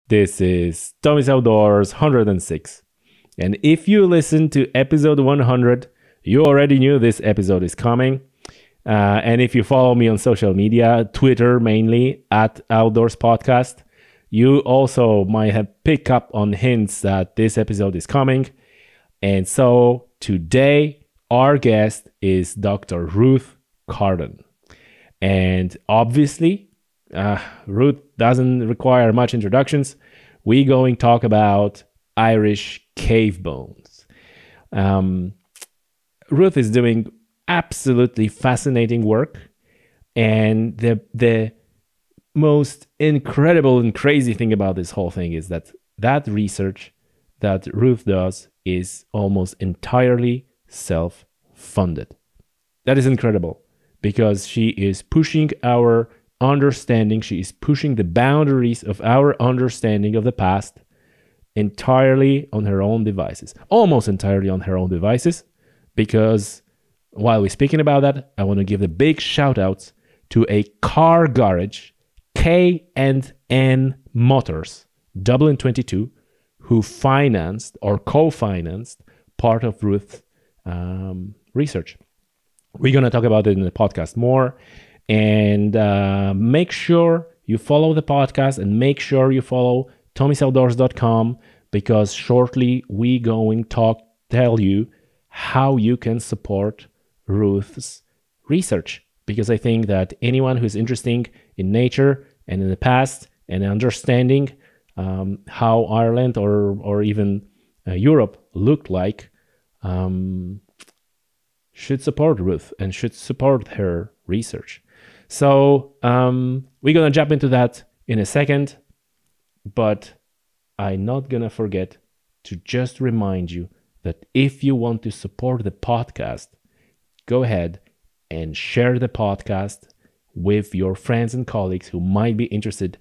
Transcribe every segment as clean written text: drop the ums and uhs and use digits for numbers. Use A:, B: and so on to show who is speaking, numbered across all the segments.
A: This is Tommy's Outdoors 106. And if you listen to episode 100, you already knew this episode is coming. And if you follow me on social media, Twitter mainly, at Outdoors Podcast, you also might have picked up on hints that this episode is coming. And so today, our guest is Dr. Ruth Carden. And obviously, Ruth doesn't require much introductions. We're going to talk about Irish cave bones. Ruth is doing absolutely fascinating work. And the most incredible and crazy thing about this whole thing is that research that Ruth does is almost entirely self-funded. That is incredible because she is pushing our understanding, she is pushing the boundaries of our understanding of the past entirely on her own devices, almost entirely on her own devices, because while we're speaking about that, I want to give the big shout outs to a car garage, K&N Motors, Dublin 22, who financed or co-financed part of Ruth's research. We're going to talk about it in the podcast more. And make sure you follow the podcast and make sure you follow tommysoutdoors.com, because shortly we're going to tell you how you can support Ruth's research. Because I think that anyone who's interested in nature and in the past and understanding how Ireland or even Europe looked like should support Ruth and should support her research. So we're going to jump into that in a second, but I'm not going to forget to just remind you that if you want to support the podcast, go ahead and share the podcast with your friends and colleagues who might be interested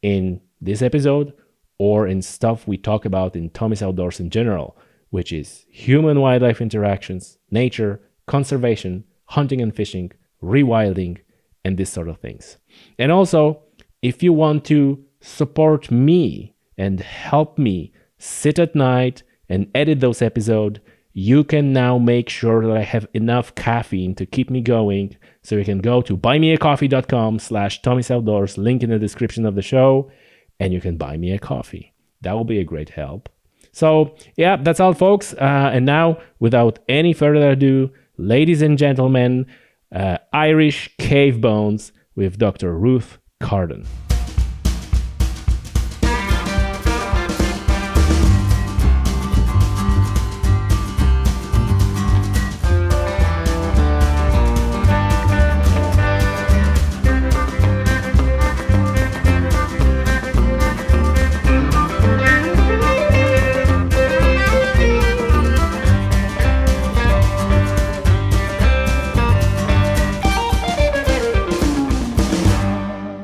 A: in this episode or in stuff we talk about in Tommy's Outdoors in general, which is human-wildlife interactions, nature, conservation, hunting and fishing, rewilding, and this sort of things. And also, if you want to support me and help me sit at night and edit those episodes, you can now make sure that I have enough caffeine to keep me going. So you can go to buymeacoffee.com/Tommy'sOutdoors, link in the description of the show, and you can buy me a coffee. That will be a great help. So yeah, that's all, folks. And now, without any further ado, ladies and gentlemen, Irish cave bones with Dr. Ruth Carden.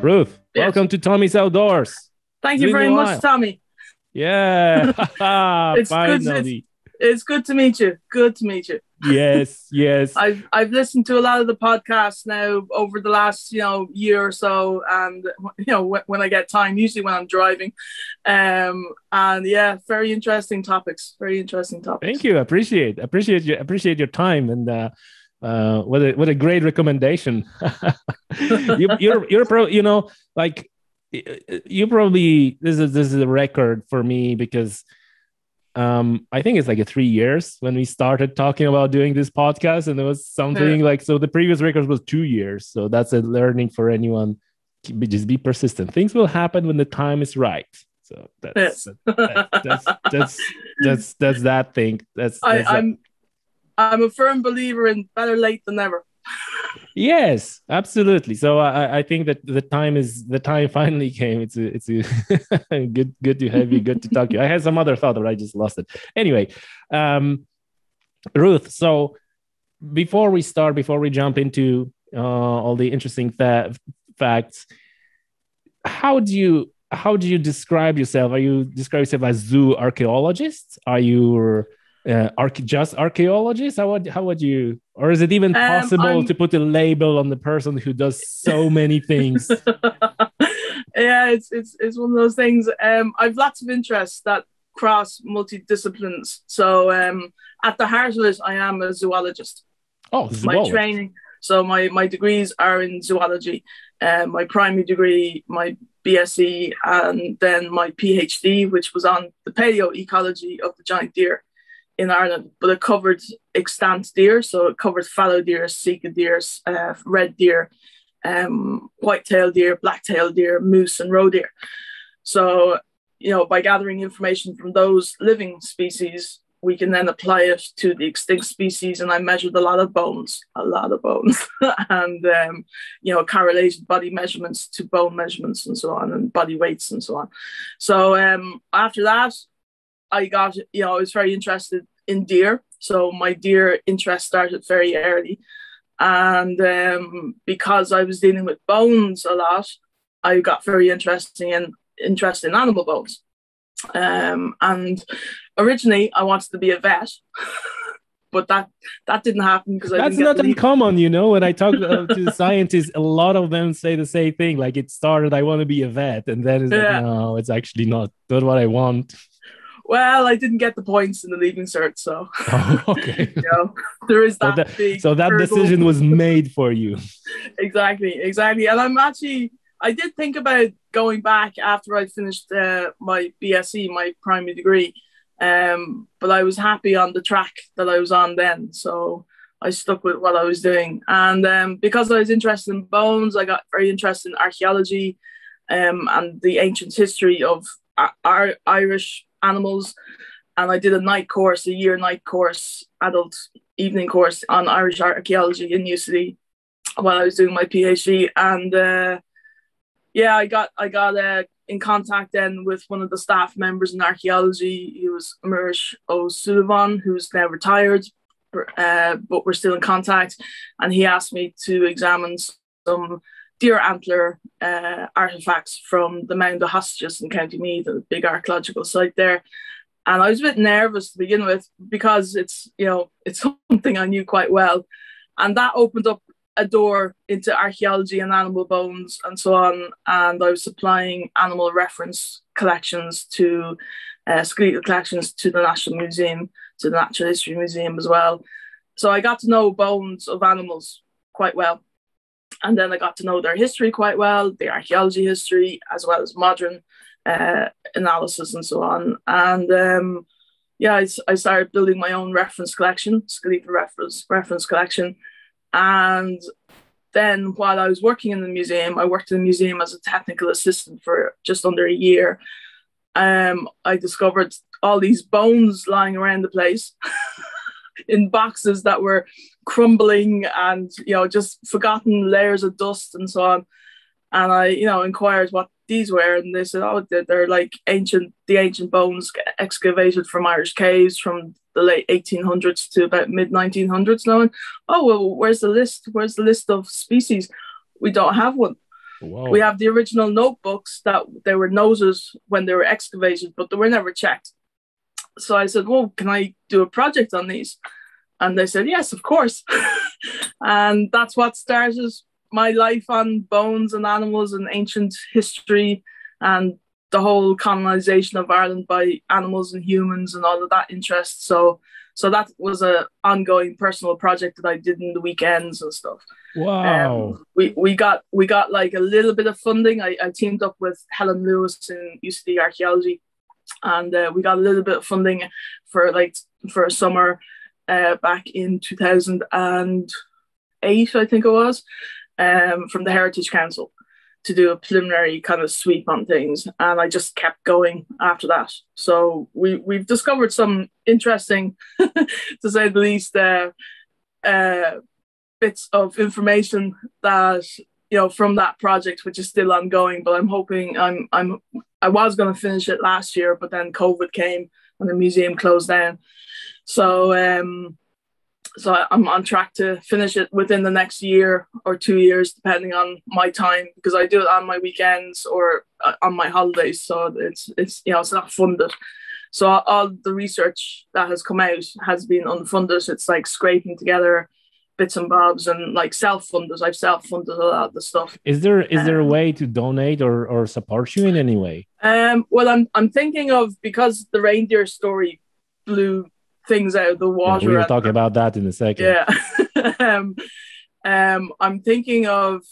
A: Ruth, welcome to Tommy's Outdoors.
B: Thank you very much, Tommy.
A: Yeah,
B: finally. It's good to meet you. Good to meet you.
A: Yes.
B: I've listened to a lot of the podcasts now over the last year or so, and when I get time, usually when I'm driving, and yeah, very interesting topics.
A: Thank you. Appreciate your time, and what a great recommendation. you're probably this is a record for me, because I think it's like 3 years when we started talking about doing this podcast, and it was something so the previous record was 2 years. So that's a learning for anyone. Just be persistent. Things will happen when the time is right. So that's that thing.
B: I'm a firm believer in better late than never.
A: Yes, absolutely. So I think that the time finally came. It's good to have you. Good to talk to you. I had some other thought, but I just lost it. Anyway, Ruth. So before we jump into all the interesting facts, how do you describe yourself? Are you describe yourself as zooarchaeologist? Are you just archaeologist? How would you, or is it even possible to put a label on the person who does so many things?
B: Yeah, it's one of those things. I've lots of interests that cross multidisciplines. So at the heart of it, I am a zoologist.
A: Oh,
B: My
A: zoologist.
B: training, so my degrees are in zoology. My primary degree, my BSc, and then my PhD, which was on the paleoecology of the giant deer in Ireland, but it covered extant deer, so it covered fallow deer, sika deer, red deer, white-tailed deer, black-tailed deer, moose, and roe deer. So, by gathering information from those living species, we can then apply it to the extinct species. And I measured a lot of bones, and, correlated body measurements to bone measurements and so on, and body weights and so on. So after that, I got, I was very interested in deer. So my deer interest started very early. And because I was dealing with bones a lot, I got very interested in animal bones. And originally I wanted to be a vet, but that didn't happen because
A: that's not uncommon. When I talk to scientists, a lot of them say the same thing. Like, it started, I want to be a vet, and then it's like, no, it's actually not what I want.
B: Well, I didn't get the points in the leaving cert, so
A: okay.
B: There is that.
A: So that decision was made for you.
B: Exactly. And I did think about going back after I finished my BSc, my primary degree, but I was happy on the track that I was on then, so I stuck with what I was doing. And because I was interested in bones, I got very interested in archaeology and the ancient history of Irish animals. And I did a year night course, adult evening course on Irish archaeology in UCD while I was doing my PhD. And I got in contact then with one of the staff members in archaeology. He was Mirish O'Sullivan, who's now retired, but we're still in contact. And he asked me to examine some deer antler artifacts from the Mound of Hostages in County Meath, a big archaeological site there. And I was a bit nervous to begin with because it's something I knew quite well. And that opened up a door into archaeology and animal bones and so on. And I was supplying animal reference collections to skeletal collections to the National Museum, to the Natural History Museum as well. So I got to know bones of animals quite well. And then I got to know their history quite well, the archaeology history, as well as modern analysis and so on. And I started building my own reference collection, skeletal reference collection. And then while I was working in the museum, I worked in the museum as a technical assistant for just under a year. I discovered all these bones lying around the place in boxes that were crumbling and, just forgotten layers of dust and so on. And I, inquired what these were, and they said, they're like the ancient bones excavated from Irish caves from the late 1800s to about mid 1900s now. And, where's the list? Where's the list of species? We don't have one.
A: Whoa.
B: We have the original notebooks that there were noses when they were excavated, but they were never checked. So I said, well, can I do a project on these? And they said, yes, of course. And that's what started my life on bones and animals and ancient history and the whole colonization of Ireland by animals and humans and all of that interest. So that was an ongoing personal project that I did in the weekends and stuff.
A: Wow.
B: We got like a little bit of funding. I teamed up with Helen Lewis in UCD Archaeology, and we got a little bit of funding for a summer back in 2008, I think it was, from the Heritage Council to do a preliminary kind of sweep on things. And I just kept going after that. So we've discovered some interesting, to say the least, bits of information that, from that project, which is still ongoing. But I'm hoping I was going to finish it last year, but then COVID came and the museum closed down. So I'm on track to finish it within the next year or 2 years, depending on my time, because I do it on my weekends or on my holidays. So it's not funded. So all the research that has come out has been unfunded. It's like scraping together bits and bobs, and like self-funded. I've self-funded a lot of the stuff.
A: Is there a way to donate or support you in any way?
B: Well, I'm thinking of, because the reindeer story blew things out of the water.
A: Yeah, we'll talk about that in a second.
B: Yeah. I'm thinking of,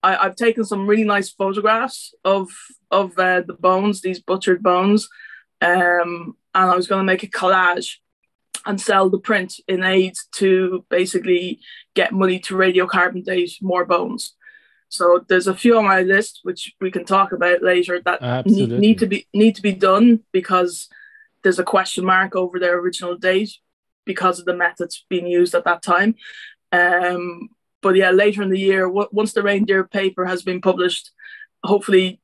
B: I've taken some really nice photographs of the bones, these butchered bones, and I was going to make a collage and sell the print in aid to basically get money to radiocarbon date more bones. So there's a few on my list which we can talk about later that need to be done, because there's a question mark over their original date because of the methods being used at that time. But yeah, later in the year, once the reindeer paper has been published, hopefully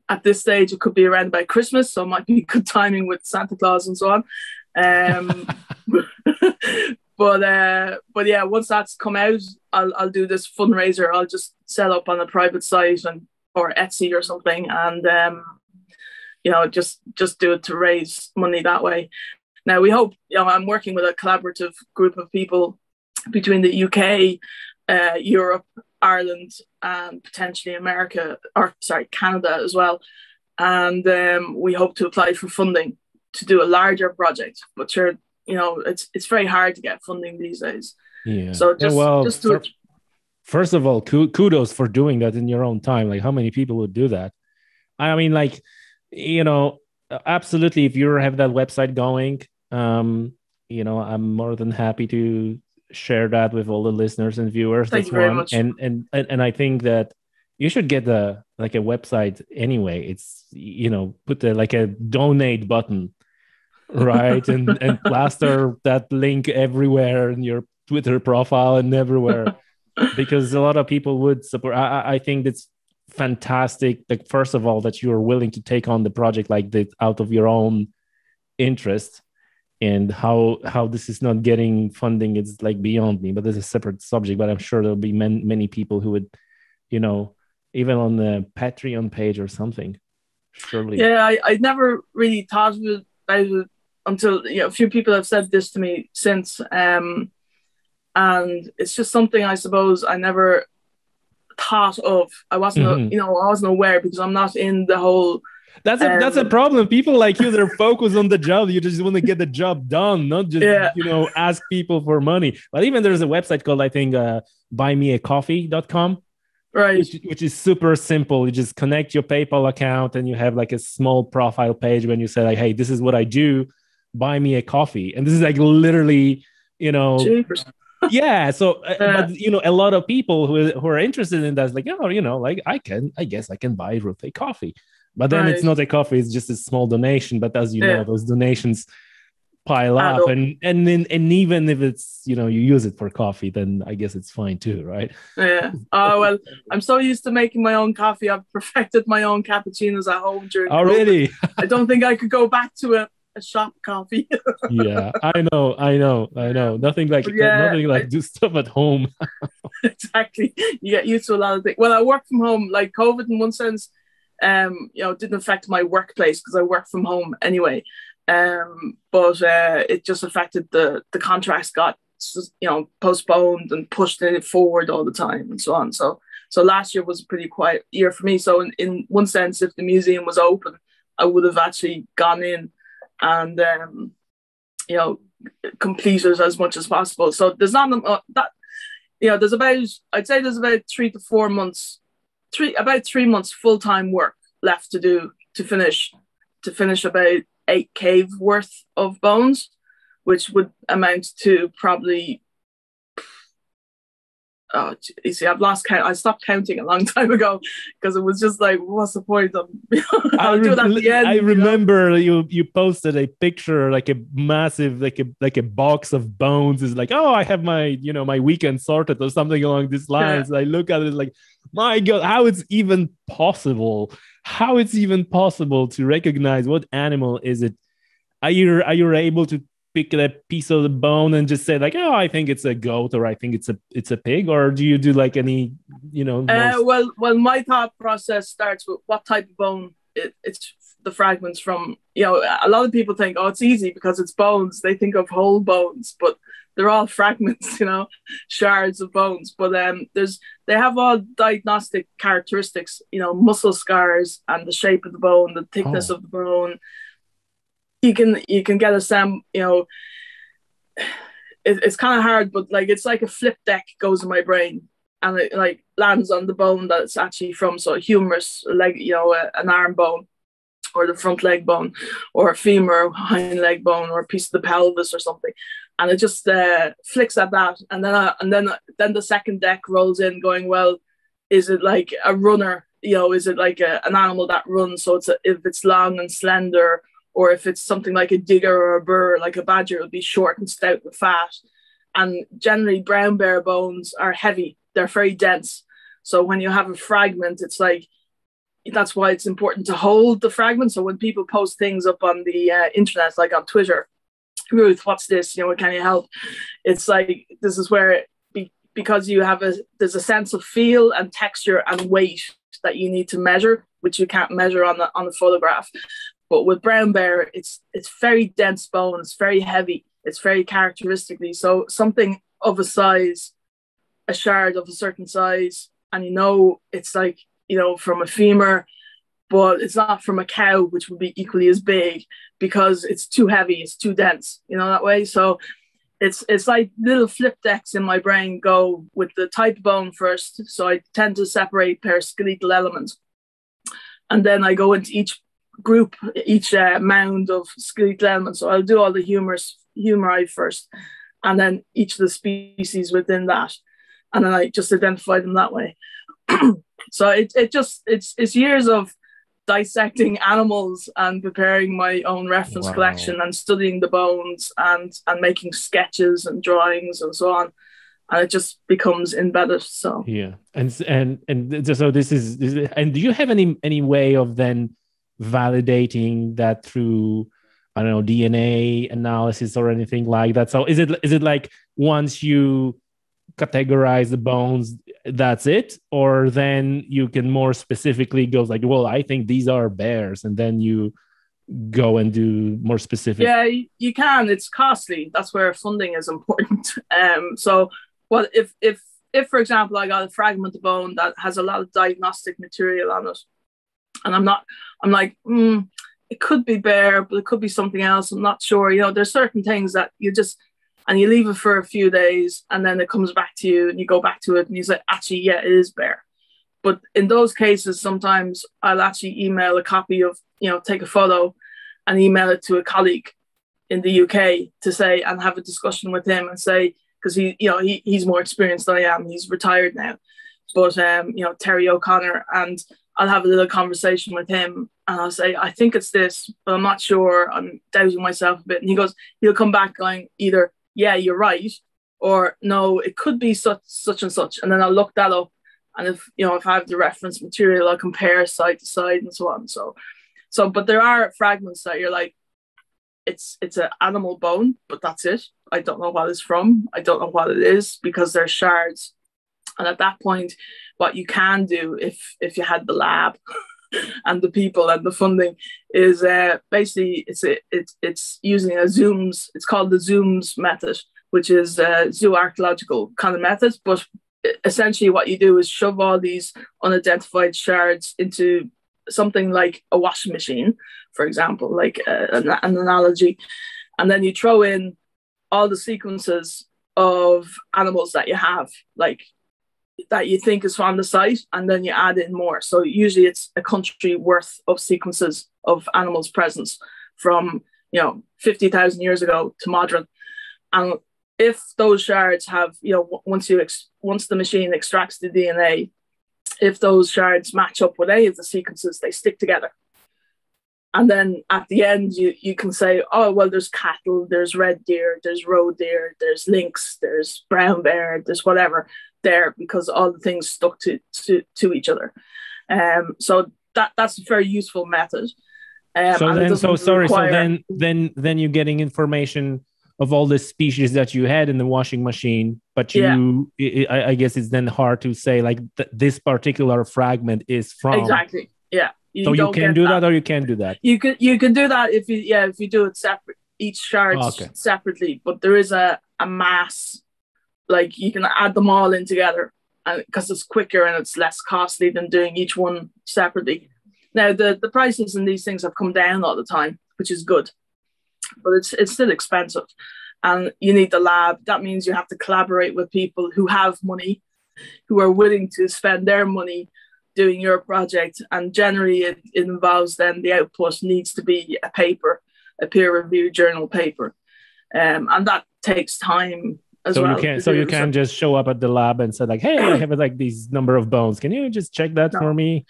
B: at this stage it could be around about Christmas, so it might be good timing with Santa Claus and so on. But yeah, once that's come out, I'll do this fundraiser. I'll just set up on a private site or Etsy or something, and just do it to raise money that way. Now we hope, I'm working with a collaborative group of people between the UK, Europe, Ireland, and potentially Canada as well. And we hope to apply for funding to do a larger project. But sure, it's very hard to get funding these days.
A: Yeah.
B: So just do it.
A: First of all, kudos for doing that in your own time. Like, how many people would do that? I mean, like, absolutely. If you have that website going, I'm more than happy to share that with all the listeners and viewers.
B: Thank you very much.
A: And I think that you should get a website anyway. It's, put a donate button, right? and plaster that link everywhere in your Twitter profile and everywhere, because a lot of people would support. I think it's fantastic. Like, first of all, that you're willing to take on the project like that out of your own interest. And how this is not getting funding, it's like beyond me, but there's a separate subject. But I'm sure there'll be many people who would, even on the Patreon page or something, surely.
B: Yeah, I never really thought about it until a few people have said this to me since, and it's just something I suppose I never thought of. I wasn't, I wasn't aware, because I'm not in the whole.
A: That's a problem. People like you, they're focused on the job. You just want to get the job done, not just ask people for money. But even there's a website called, I think, buymeacoffee.com,
B: right?
A: Which is super simple. You just connect your PayPal account, and you have like a small profile page when you say like, "Hey, this is what I do. Buy me a coffee." And this is like literally,
B: Jeepers.
A: Yeah. So, but a lot of people who are interested in that, like, I guess I can buy Ruth a coffee. But then It's not a coffee; it's just a small donation. But as you know, those donations pile up, and even if it's you use it for coffee, then I guess it's fine too, right?
B: Yeah. Oh well, I'm so used to making my own coffee. I've perfected my own cappuccinos at home during.
A: Oh, really?
B: I don't think I could go back to a shop coffee.
A: Yeah, I know. Nothing like do stuff at home.
B: Exactly. You get used to a lot of things. Well, I work from home. Like COVID, in one sense, didn't affect my workplace because I work from home anyway. But it just affected the contracts got postponed and pushed it forward all the time and so on. So last year was a pretty quiet year for me. So in one sense, if the museum was open, I would have actually gone in and completed as much as possible. So there's not that there's about 3 to 4 months. About 3 months full-time work left to do to finish about 8 cave worth of bones, which would amount to probably you see, I've lost count. I stopped counting a long time ago because it was just like, what's the point of I'll do it at the end.
A: I remember you posted a picture, like a massive, like a box of bones. Is like, oh, I have my my weekend sorted or something along these lines. Yeah. I look at it like, my God, how it's even possible to recognize what animal is it? Are you able to pick a piece of the bone and just say like, oh, I think it's a goat, or I think it's a pig, or do you do like any
B: well, my thought process starts with what type of bone it's the fragments from, a lot of people think, oh, it's easy because it's bones. They think of whole bones, but they're all fragments, shards of bones. But they have all diagnostic characteristics, muscle scars and the shape of the bone, the thickness of the bone. You can get it's kind of hard, but like it's like a flip deck goes in my brain, and it like lands on the bone that it's actually from. So a humerus, leg, an arm bone, or the front leg bone, or a femur, hind leg bone, or a piece of the pelvis or something, and it just flicks at that, and then the second deck rolls in, going, well, is it like a runner? Is it like an animal that runs? So if it's long and slender, or if it's something like a digger or a burr, like a badger, it would be short and stout with fat. And generally, brown bear bones are heavy. They're very dense. So when you have a fragment, it's like, that's why it's important to hold the fragment. So when people post things up on the internet, like on Twitter, Ruth, what's this? Can you help? It's like, this is where, because there's a sense of feel and texture and weight that you need to measure, which you can't measure on the photograph. But with brown bear, it's very dense bone, it's very heavy, it's very characteristically. So something of a size, a shard of a certain size, and it's like, from a femur, but it's not from a cow, which would be equally as big, because it's too heavy, it's too dense, that way. So it's like little flip decks in my brain go with the type of bone first. So I tend to separate per skeletal element. And then I go into each group, each mound of skeletal elements. So I'll do all the humeri first, and then each of the species within that, and then I just identify them that way. So it's years of dissecting animals and preparing my own reference collection and studying the bones and making sketches and drawings and so on, and it just becomes embedded. So
A: yeah, and so this is and do you have any way of then validating that through, I don't know, DNA analysis or anything like that? So is it like once you categorize the bones, that's it, or then you can more specifically go like, well, I think these are bears, and then you go and do more specific?
B: Yeah, you can. It's costly. That's where funding is important. So well, if for example I got a fragment of bone that has a lot of diagnostic material on it, and I'm like, it could be bear, but it could be something else. I'm not sure. There's certain things that you leave it for a few days, and then it comes back to you, and you go back to it, and you say, actually, yeah, it is bear. But in those cases, sometimes I'll actually email a copy of, take a photo and email it to a colleague in the UK to say, and have a discussion with him and say, because he's more experienced than I am. He's retired now, but Terry O'Connor, and I'll have a little conversation with him, and I'll say, I think it's this, but I'm not sure. I'm doubting myself a bit. And he'll come back going either, yeah, you're right, or no, it could be such and such. And then I'll look that up. And if I have the reference material, I'll compare side to side and so on. So, but there are fragments that you're like, it's an animal bone, but that's it. I don't know what it's from. I don't know what it is, because they're shards. And at that point, what you can do, if you had the lab and the people and the funding, is basically it's using a zooms. It's called the zooms method, which is a zooarchaeological kind of method. But essentially, what you do is shove all these unidentified shards into something like a washing machine, for example, like an analogy, and then you throw in all the sequences of animals that you have, like that you think is from the site, and then you add in more. So usually it's a country worth of sequences of animals' presence from 50,000 years ago to modern. And if those shards have, once the machine extracts the DNA, if those shards match up with any of the sequences, they stick together. And then at the end, you can say, oh, well, there's cattle, there's red deer, there's roe deer, there's lynx, there's brown bear, there's whatever there, because all the things stuck to each other. So that's a very useful method.
A: Then you're getting information of all the species that you had in the washing machine, but I guess it's then hard to say like this particular fragment is from.
B: Exactly. Yeah.
A: So you
B: don't
A: can
B: get
A: do
B: that.
A: that, or you can't do that.
B: You can do that if you do it separate, each shard separately, but there is a mass, like you can add them all in together, and because it's quicker and it's less costly than doing each one separately. Now the prices in these things have come down all the time, which is good, but it's still expensive, and you need the lab. That means you have to collaborate with people who have money, who are willing to spend their money doing your project, and generally it involves then the output needs to be a paper, a peer-reviewed journal paper, and that takes time as well.
A: You can't just show up at the lab and say like, "Hey, I have like these number of bones. Can you just check that for me?"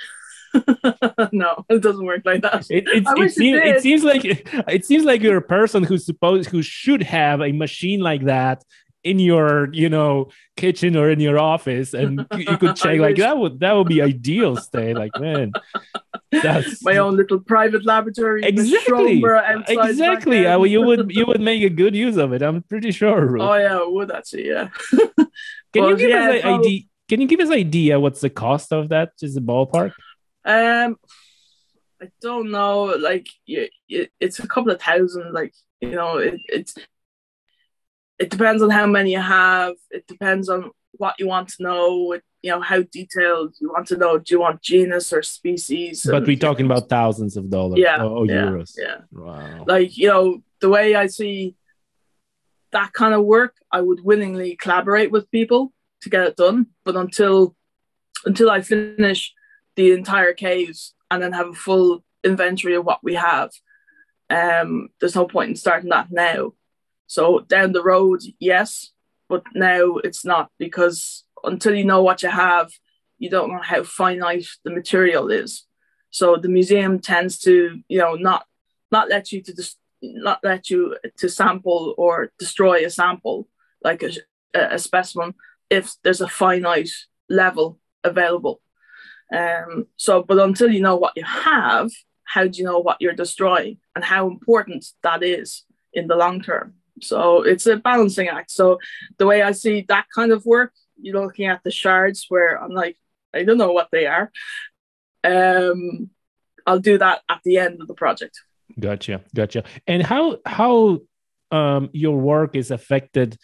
B: No, it doesn't work like that.
A: It seems like you're a person who should have a machine like that in your kitchen or in your office, and you could check like that would be ideal. Stay like, man, that's
B: my own little private laboratory.
A: Exactly. You would make a good use of it, I'm pretty sure, Ruth.
B: Oh yeah, I would actually. Yeah.
A: Can you give us an idea? Can you give us an idea what's the cost of that? Just a ballpark.
B: I don't know. Like, it's a couple of thousand. Like, it depends on how many you have. It depends on what you want to know. How detailed you want to know. Do you want genus or species?
A: But we're talking about thousands of dollars. Euros.
B: Yeah.
A: Wow.
B: Like, the way I see that kind of work, I would willingly collaborate with people to get it done. But until I finish the entire caves and then have a full inventory of what we have, there's no point in starting that now. So down the road, yes, but now it's not, because until you know what you have, you don't know how finite the material is. So the museum tends to, not let you to sample or destroy a sample like a specimen if there's a finite level available. But until you know what you have, how do you know what you're destroying and how important that is in the long term? So it's a balancing act. So the way I see that kind of work, you're looking at the shards where I'm like, I don't know what they are. I'll do that at the end of the project.
A: Gotcha. And how your work is affected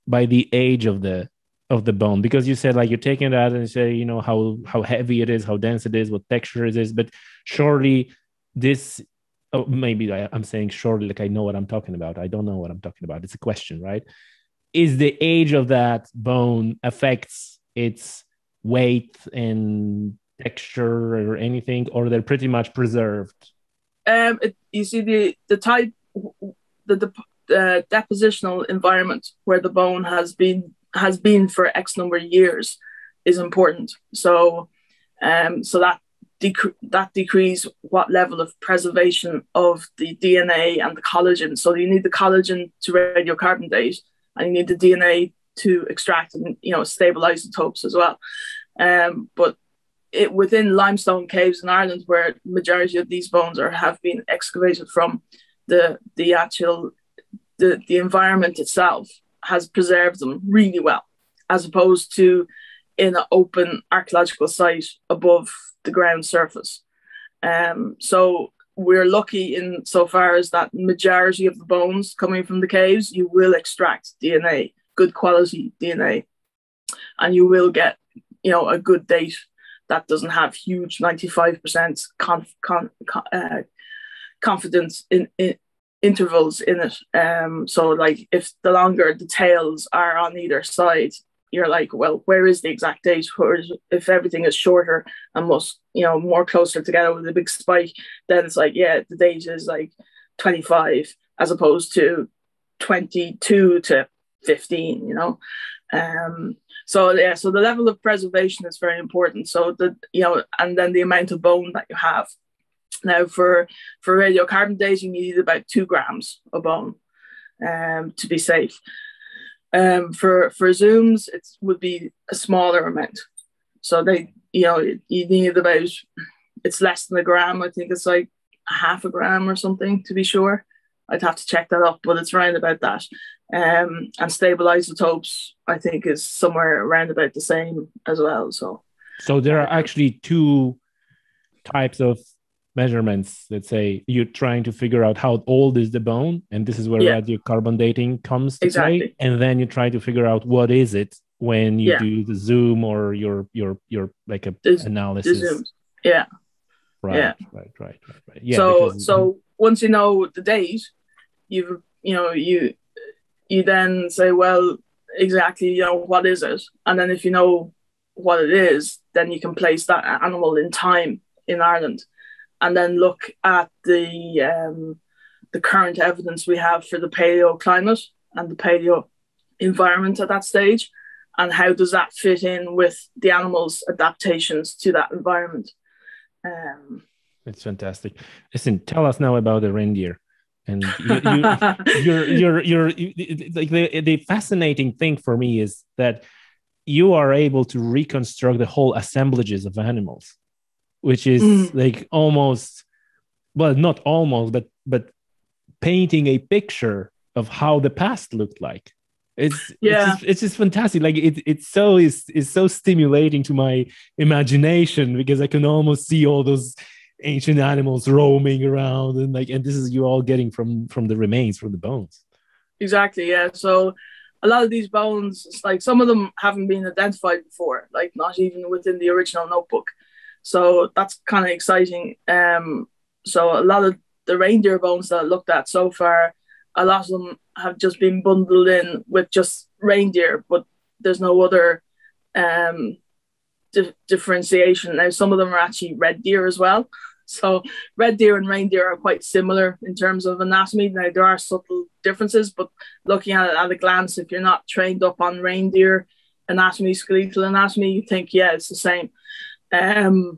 A: by the age of the bone? Because you said like you're taking that and you say, how heavy it is, how dense it is, what texture it is, but surely this, maybe I'm saying surely like I know what I'm talking about. I don't know what I'm talking about. It's a question, right? Is the age of that bone affects its weight and texture or anything, or they're pretty much preserved?
B: You see the type, the depositional environment where the bone has been for X number of years is important. So that decrease what level of preservation of the DNA and the collagen. So you need the collagen to radiocarbon date, and you need the DNA to extract and stabilize isotopes as well. But within limestone caves in Ireland, where the majority of these bones have been excavated from, the environment itself has preserved them really well, as opposed to in an open archaeological site above the ground surface. So we're lucky in so far as that majority of the bones coming from the caves, you will extract DNA, good quality DNA, and you will get a good date that doesn't have huge 95% confidence in intervals in it. So like if the longer the tails are on either side, you're like, well, where is the exact date? Whereas if everything is shorter and more closer together with a big spike, then it's like, yeah, the date is like 25 as opposed to 22 to 15, So the level of preservation is very important. So and then the amount of bone that you have. Now for radiocarbon dating, you need about 2 grams of bone to be safe. For zooms, it would be a smaller amount. So you need about, it's less than a gram. I think it's like half a gram or something, to be sure. I'd have to check that up, but it's around about that. And stable isotopes, I think, is somewhere around about the same as well. So
A: there are actually 2 types of measurements. Let's say you're trying to figure out how old is the bone, and this is where radiocarbon dating comes to play. And then you try to figure out what is it when you do the zoom or your like a analysis.
B: The zooms. Yeah.
A: Right. Yeah.
B: So once you know the date, you then say, well, exactly, what is it? And then if you know what it is, then you can place that animal in time in Ireland, and then look at the current evidence we have for the paleoclimate and the paleo environment at that stage, and how does that fit in with the animal's adaptations to that environment.
A: It's fantastic. Listen, tell us now about the reindeer. And you're like the fascinating thing for me is that you are able to reconstruct the whole assemblages of animals, which is like almost, well, not almost, but painting a picture of how the past looked like. It's just fantastic. Like it's so stimulating to my imagination, because I can almost see all those ancient animals roaming around, and this is you all getting from the remains, from the bones.
B: Exactly. Yeah. So a lot of these bones, like some of them haven't been identified before, like not even within the original notebook. So that's kind of exciting. So a lot of the reindeer bones that I looked at so far, a lot of them have just been bundled in with just reindeer, but there's no other differentiation. Now, some of them are actually red deer as well. So red deer and reindeer are quite similar in terms of anatomy. Now, there are subtle differences, but looking at it at a glance, if you're not trained up on reindeer anatomy, skeletal anatomy, you think, yeah, it's the same. Reindeer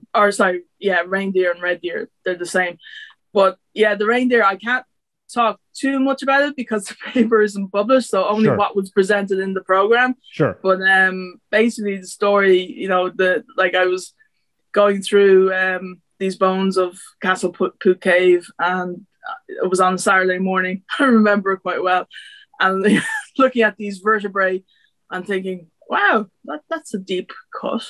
B: and red deer, they're the same. But yeah, the reindeer, I can't talk too much about it because the paper isn't published, so only what was presented in the program.
A: Sure.
B: But basically the story, I was going through these bones of Castlepook Cave, and it was on a Saturday morning. I remember it quite well, and looking at these vertebrae and thinking, wow, that's a deep cut.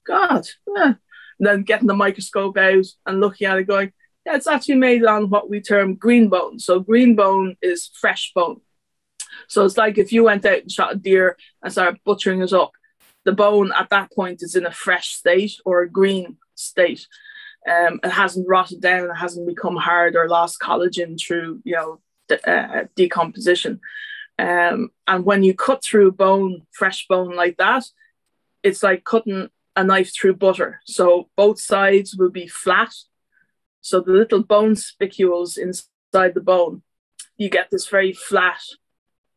B: God. Yeah. And then getting the microscope out and looking at it going, yeah, it's actually made on what we term green bone. So green bone is fresh bone. So it's like if you went out and shot a deer and started butchering it up, the bone at that point is in a fresh state or a green state. It hasn't rotted down, it hasn't become hard or lost collagen through, decomposition. And when you cut through bone, fresh bone like that, it's like cutting a knife through butter. So both sides will be flat. So the little bone spicules inside the bone, you get this very flat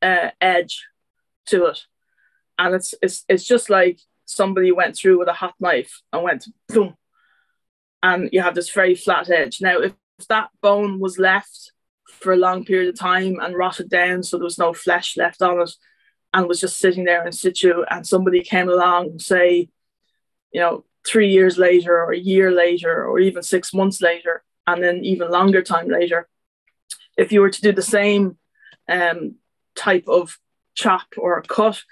B: edge to it. And it's just like somebody went through with a hot knife and went boom. And you have this very flat edge. Now, if that bone was left for a long period of time and rotted down, so there was no flesh left on it, and was just sitting there in situ, and somebody came along, say, 3 years later or a year later or even 6 months later, and then even longer time later, if you were to do the same type of chop or cut,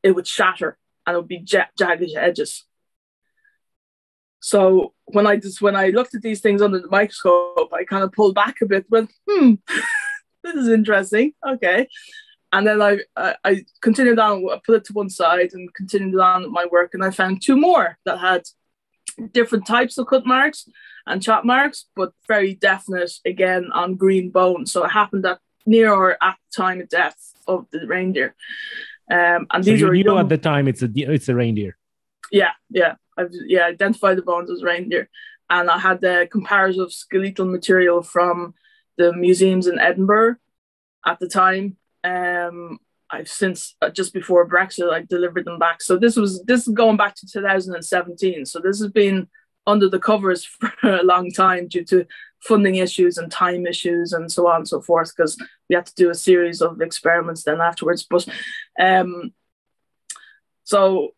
B: it would shatter and it would be jagged edges. So when I looked at these things under the microscope, I kind of pulled back a bit, went, this is interesting. Okay. And then I continued on, I put it to one side and continued on with my work. And I found 2 more that had different types of cut marks and chop marks, but very definite, again, on green bone. So it happened at near or at the time of death of the reindeer. And so
A: these were at the time it's a reindeer.
B: Yeah. I identified the bones as reindeer. And I had the comparative skeletal material from the museums in Edinburgh at the time. I've since, just before Brexit, I delivered them back. So this is going back to 2017. So this has been under the covers for a long time due to funding issues and time issues and so on and so forth, because we had to do a series of experiments then afterwards. But so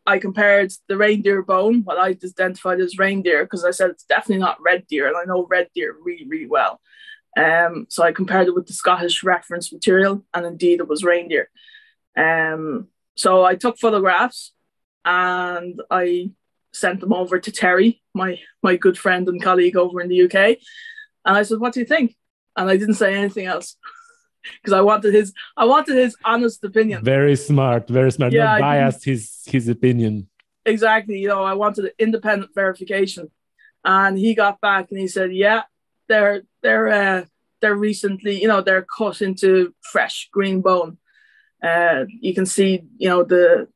B: I compared the reindeer bone, what I identified as reindeer, because I said it's definitely not red deer, and I know red deer really, really well. So I compared it with the Scottish reference material, and indeed it was reindeer. So I took photographs and I sent them over to Terry, my good friend and colleague over in the UK. And I said, what do you think? And I didn't say anything else because I wanted his honest opinion.
A: Very smart,
B: Yeah,
A: not biased his opinion.
B: Exactly. I wanted independent verification. And he got back and he said, yeah, they're recently, they're cut into fresh green bone. You can see, the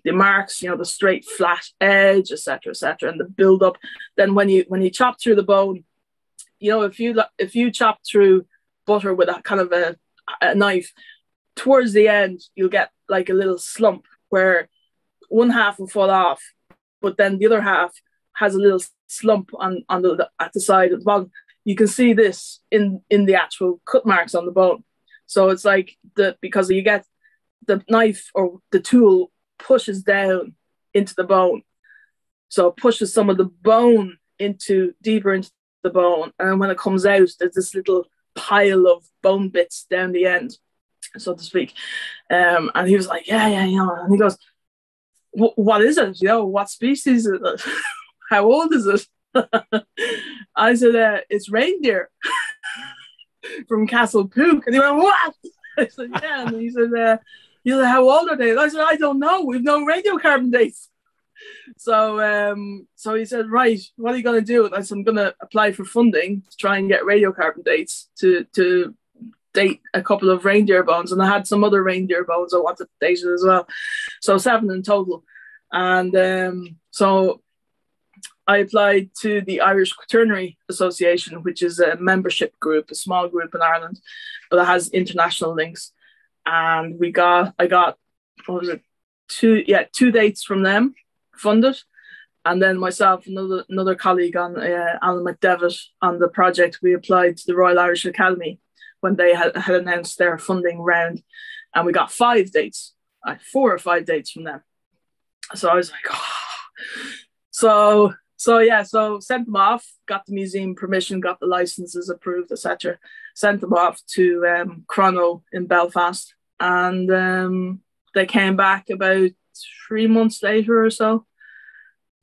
B: marks, the straight flat edge, etc., and the build up. Then when you chop through the bone, if you chop through butter with a kind of a knife, towards the end you'll get like a little slump where one half will fall off, but then the other half has a little slump at the side of the bone. You can see this in the actual cut marks on the bone. So it's like because you get the knife or the tool pushes down into the bone, so it pushes some of the bone deeper into the bone, and when it comes out, there's this little pile of bone bits down the end, so to speak. And he was like, yeah, and he goes, what is it? What species is it? How old is it? I said, it's reindeer from Castlepook. And he went, what? I said, yeah. And he said, how old are they? And I said, I don't know. We've no radiocarbon dates. So he said, right, what are you going to do? And I said, I'm going to apply for funding to try and get radiocarbon dates to date a couple of reindeer bones. And I had some other reindeer bones I wanted dated as well. So 7 in total. And so I applied to the Irish Quaternary Association, which is a membership group, a small group in Ireland, but it has international links. And I got, what was it? 2 dates from them funded. And then myself, another colleague on Alan McDevitt on the project, we applied to the Royal Irish Academy when they had announced their funding round. And we got 5 dates, 4 or 5 dates from them. So I was like, oh. So sent them off, got the museum permission, got the licenses approved, etc. Sent them off to Chrono in Belfast. And they came back about 3 months later or so,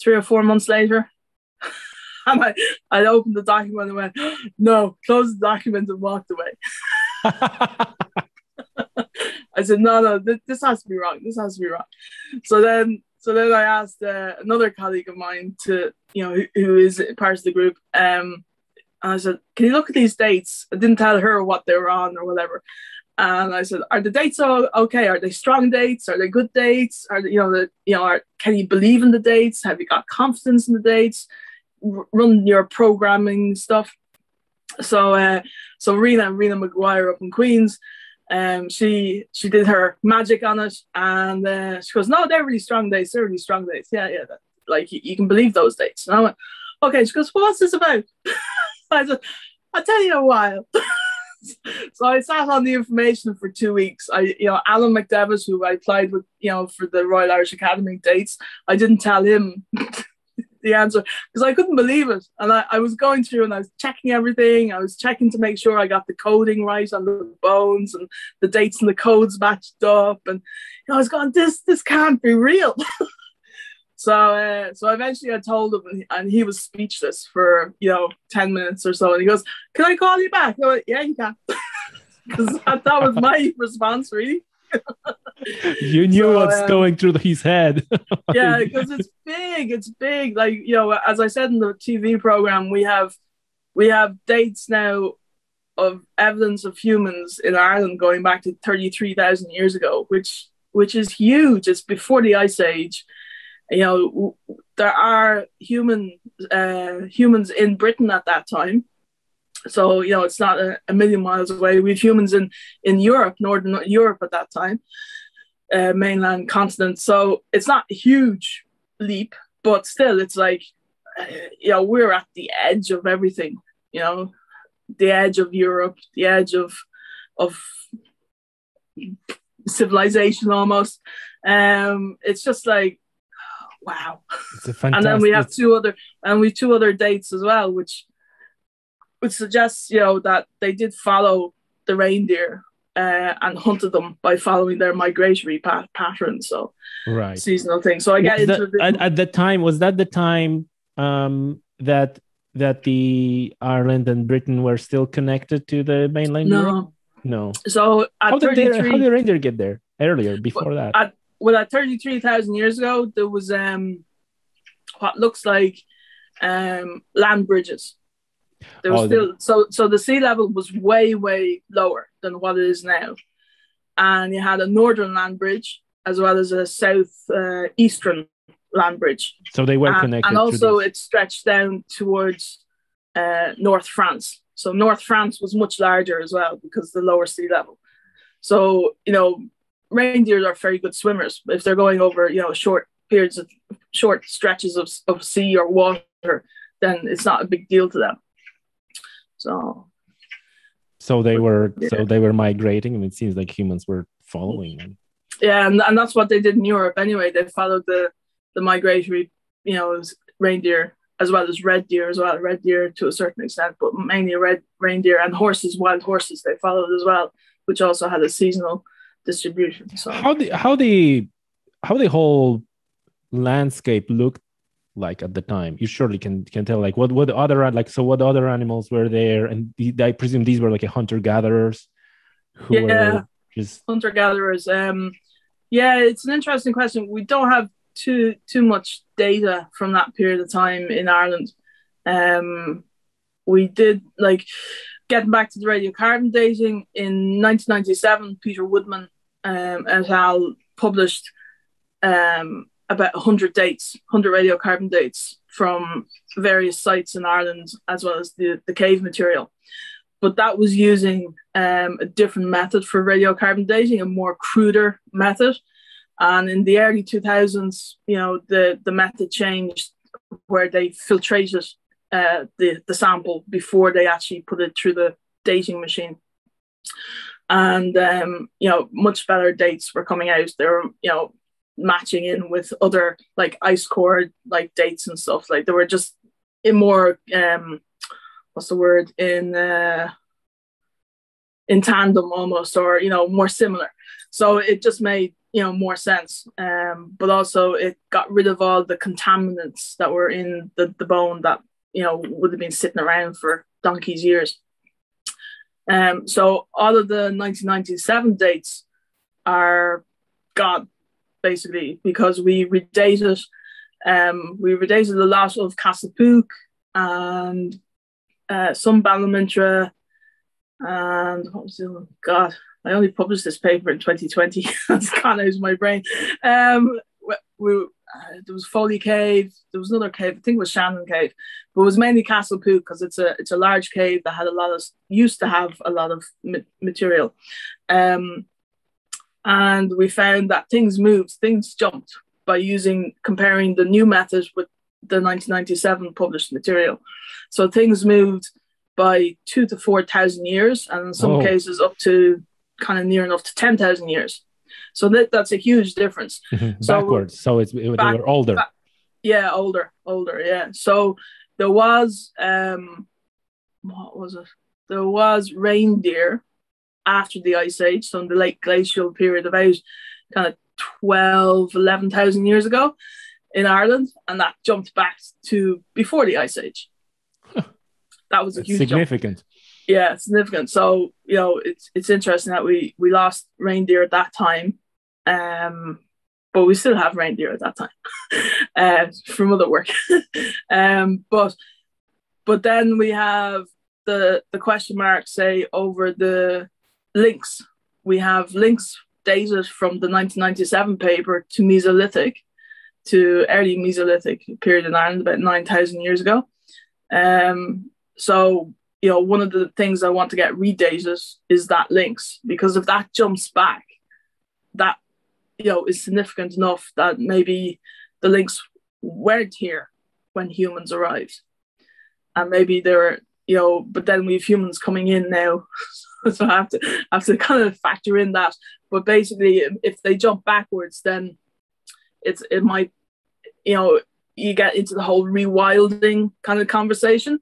B: 3 or 4 months later. And I opened the document and went, no, closed the document and walked away. I said, no, this has to be wrong. This has to be wrong. So then I asked another colleague of mine who is part of the group. And I said, can you look at these dates? I didn't tell her what they were on or whatever. And I said, are the dates all okay? Are they strong dates? Are they good dates? Can you believe in the dates? Have you got confidence in the dates? Run your programming stuff. So Rena McGuire up in Queens, she did her magic on it, and she goes, no, they're really strong dates. They're really strong dates. Yeah, like you can believe those dates. And I went, okay. She goes, well, what's this about? I said, I'll tell you in a while. So I sat on the information for 2 weeks. Alan McDevitt, who I applied with, for the Royal Irish Academy dates, I didn't tell him the answer because I couldn't believe it. And I was going through and I was checking everything. I was checking to make sure I got the coding right on the bones and the dates and the codes matched up. And I was going, this can't be real. So eventually I told him, and he was speechless for 10 minutes or so. And he goes, "Can I call you back?" I went, "Yeah, you can," because that was my response, really.
A: You knew what's going through his head.
B: Yeah, because it's big. It's big. Like as I said in the TV program, we have dates now of evidence of humans in Ireland going back to 33,000 years ago, which is huge. It's before the Ice Age. There are humans in Britain at that time, so it's not a million miles away. We have humans in Europe, Northern Europe at that time, mainland continent. So it's not a huge leap, but still, it's like we're at the edge of everything. The edge of Europe, the edge of civilization almost. It's just like, wow.
A: It's a fantastic.
B: And then we have two other dates as well, which suggests that they did follow the reindeer and hunted them by following their migratory pattern. So
A: right,
B: seasonal thing. So I get into a bit
A: at the time. Was that the time that the Ireland and Britain were still connected to the mainland Europe? No.
B: So
A: how did reindeer get there earlier before that?
B: At 33,000 years ago, there was what looks like land bridges. There was so the sea level was way lower than what it is now, and you had a northern land bridge as well as a south eastern land bridge.
A: So they were connected,
B: and also it stretched down towards North France. So North France was much larger as well because of the lower sea level. So reindeer are very good swimmers. If they're going over short stretches of sea or water, then it's not a big deal to them. So they were migrating, and it seems like humans were following them. Yeah, and that's what they did in Europe anyway. They followed the migratory, reindeer as well as red deer as well. Red deer to a certain extent, but mainly reindeer and horses, wild horses they followed as well, which also had a seasonal distribution. So
A: how the whole landscape looked like at the time? You surely can tell, like what other animals were there, and I presume these were like hunter gatherers who were just
B: hunter gatherers. Yeah, it's an interesting question. We don't have too much data from that period of time in Ireland. We did, like, getting back to the radiocarbon dating in 1997, Peter Woodman et al. Published about 100 radiocarbon dates from various sites in Ireland, as well as the cave material. But that was using a different method for radiocarbon dating, a more cruder method. And in the early 2000s, the method changed, where they filtrated the sample before they actually put it through the dating machine. And, much better dates were coming out. They were, matching in with other like ice core like dates and stuff. Like they were just in more in tandem almost, or more similar. So it just made more sense. But also it got rid of all the contaminants that were in the bone that would have been sitting around for donkey's years. So all of the 1997 dates are gone, basically, because we redated a lot of Castlepook and some Ballymintra, and what was the other one? God, I only published this paper in 2020. That's gone out of my brain. There was Foley Cave. There was another cave. I think it was Shannon Cave, but it was mainly Castlepook because it's a large cave that used to have a lot of material. And we found that things jumped by comparing the new method with the 1997 published material. So things moved by 2,000 to 4,000 years, and in some cases up to kind of near enough to 10,000 years. So that's a huge difference.
A: Backwards. So they were older.
B: Older. Yeah. So there was what was it? There was reindeer after the Ice Age, so in the late glacial period, about kind of 11,000 years ago in Ireland, and that jumped back to before the Ice Age. That was a huge
A: significant
B: jump. Yeah, significant. So it's interesting that we lost reindeer at that time, but we still have reindeer at that time from other work. But then we have the question mark, say, over the lynx. We have lynx dated from the 1997 paper to Mesolithic, to early Mesolithic period in Ireland, about 9,000 years ago. So one of the things I want to get redated is that lynx, because if that jumps back, that is significant enough that maybe the lynx weren't here when humans arrived, and maybe they were, but then we have humans coming in now. So I have to kind of factor in that. But basically, if they jump backwards, then it might, you get into the whole rewilding kind of conversation.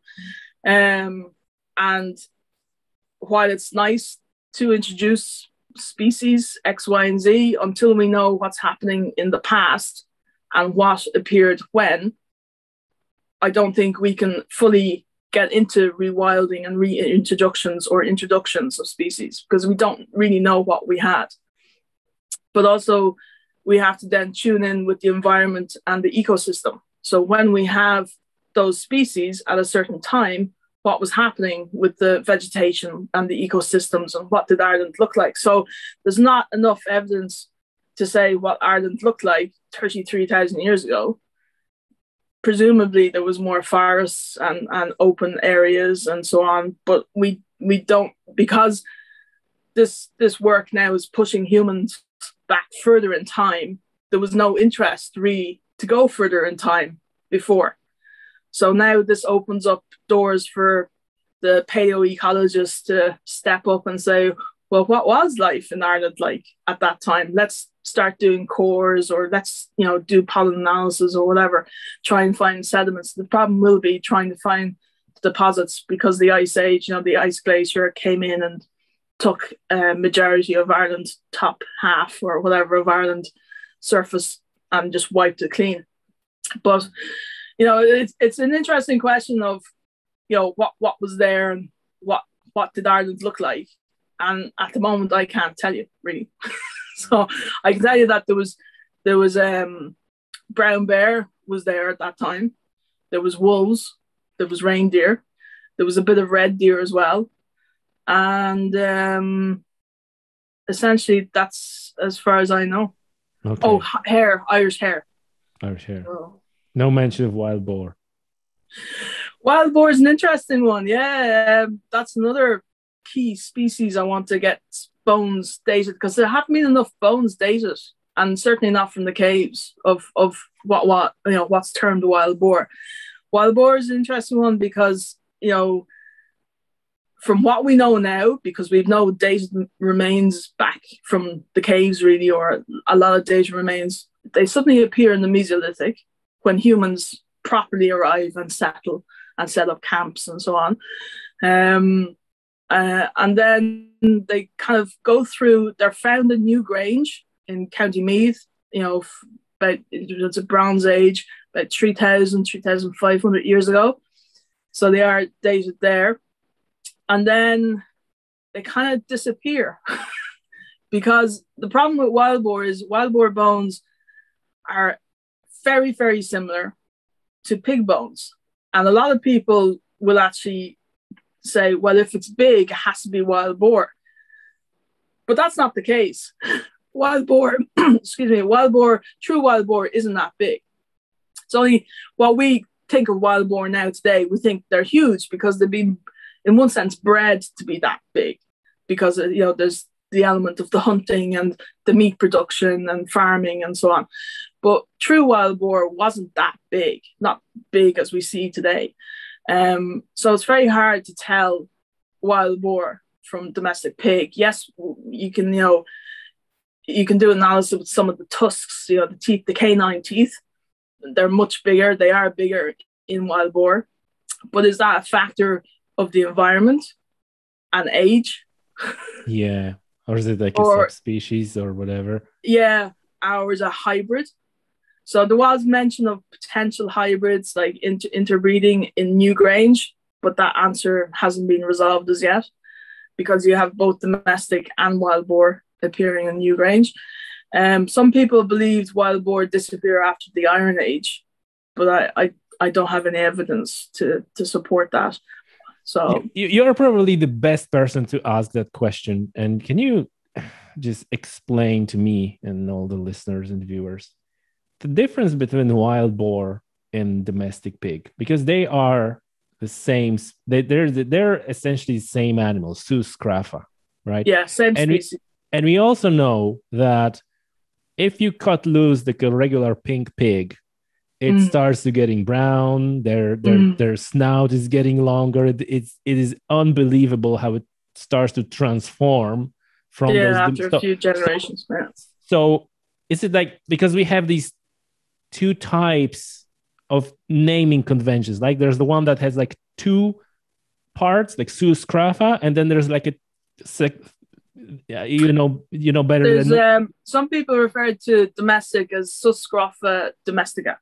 B: And while it's nice to introduce species X, Y, and Z until we know what's happening in the past and what appeared when. I don't think we can fully get into rewilding and reintroductions or introductions of species because we don't really know what we had. But also, we have to then tune in with the environment and the ecosystem. So when we have those species at a certain time, what was happening with the vegetation and the ecosystems and what did Ireland look like? So there's not enough evidence to say what Ireland looked like 33,000 years ago. Presumably there was more forests and open areas and so on, but we don't, because this work now is pushing humans back further in time. There was no interest really to go further in time before. So now this opens up doors for the paleoecologists to step up and say, well, what was life in Ireland like at that time? Let's start doing cores, or let's, do pollen analysis or whatever, try and find sediments. The problem will be trying to find deposits because the Ice Age, the ice glacier came in and took a majority of Ireland's top half or whatever of Ireland surface and just wiped it clean. But it's an interesting question of, what was there and what did Ireland look like? And at the moment, I can't tell you really. So I can tell you that there was brown bear was there at that time. There was wolves. There was reindeer. There was a bit of red deer as well. And essentially, that's as far as I know.
A: Okay.
B: Oh, hare, Irish hare.
A: Irish hare. Oh. No mention of wild boar.
B: Wild boar is an interesting one. Yeah, that's another key species I want to get bones dated, because there haven't been enough bones dated, and certainly not from the caves of what's termed wild boar. Wild boar is an interesting one because from what we know now, because we've no dated remains back from the caves really, or a lot of dated remains, they suddenly appear in the Mesolithic when humans properly arrive and settle and set up camps and so on. And then they kind of go through, they're found in Newgrange in County Meath, it's a Bronze Age, about 3,500 years ago. So they are dated there. And then they kind of disappear because the problem with wild boar is wild boar bones are very, very similar to pig bones. And a lot of people will actually say, well, if it's big, it has to be wild boar. But that's not the case. Wild boar, true wild boar isn't that big. It's only what we think of wild boar now today, we think they're huge because they've been, in one sense, bred to be that big, because there's the element of the hunting and the meat production and farming and so on. But true wild boar wasn't that big, not big as we see today. So it's very hard to tell wild boar from domestic pig. Yes, you can do analysis with some of the tusks, the teeth, the canine teeth. They're much bigger. They are bigger in wild boar. But is that a factor of the environment and age?
A: Yeah. Or is it like a subspecies or whatever?
B: Yeah. Or is a hybrid. So there was mention of potential hybrids like interbreeding in Newgrange, but that answer hasn't been resolved as yet because you have both domestic and wild boar appearing in Newgrange. Some people believed wild boar disappear after the Iron Age, but I don't have any evidence to support that. So
A: you're probably the best person to ask that question. And can you just explain to me and all the listeners and viewers the difference between wild boar and domestic pig? Because they are the same. They're essentially the same animals, sus scrapha, right?
B: Yeah, same species.
A: And we also know that if you cut loose the regular pink pig, it starts to getting brown. Their snout is getting longer. It is unbelievable how it starts to transform from those
B: after a few generations.
A: So is it like, because we have these two types of naming conventions, like there's the one that has like two parts, like sus scrapha, and then there's like a Yeah, you know better
B: There's
A: than.
B: some people refer to domestic as Suscrofa domestica.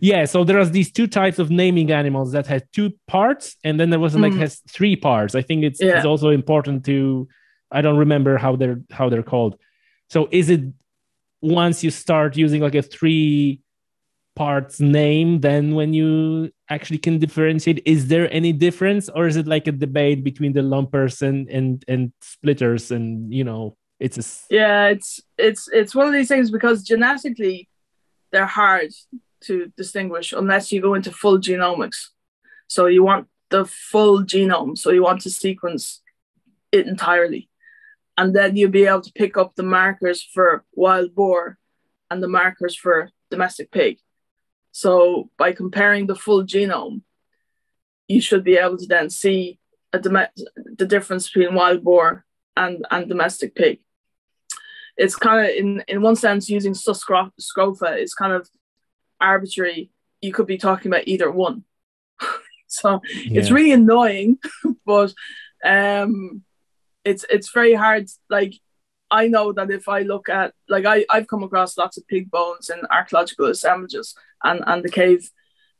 A: Yeah, so there are these two types of naming animals that has two parts, and then there was like has three parts. I think it's also important to. I don't remember how they're called. So is it once you start using like a three parts name, then when you actually can differentiate, is there any difference, or is it like a debate between the lumpers and splitters, and it's
B: it's one of these things because genetically they're hard to distinguish unless you go into full genomics. So you want the full genome, so you want to sequence it entirely, and then you'll be able to pick up the markers for wild boar and the markers for domestic pig. So by comparing the full genome, you should be able to then see the difference between wild boar and domestic pig. It's kind of, in one sense, using Suscrofa is kind of arbitrary. You could be talking about either one. So it's really annoying, but it's very hard. Like, I know that if I look at, like, I've come across lots of pig bones in archaeological assemblages and the cave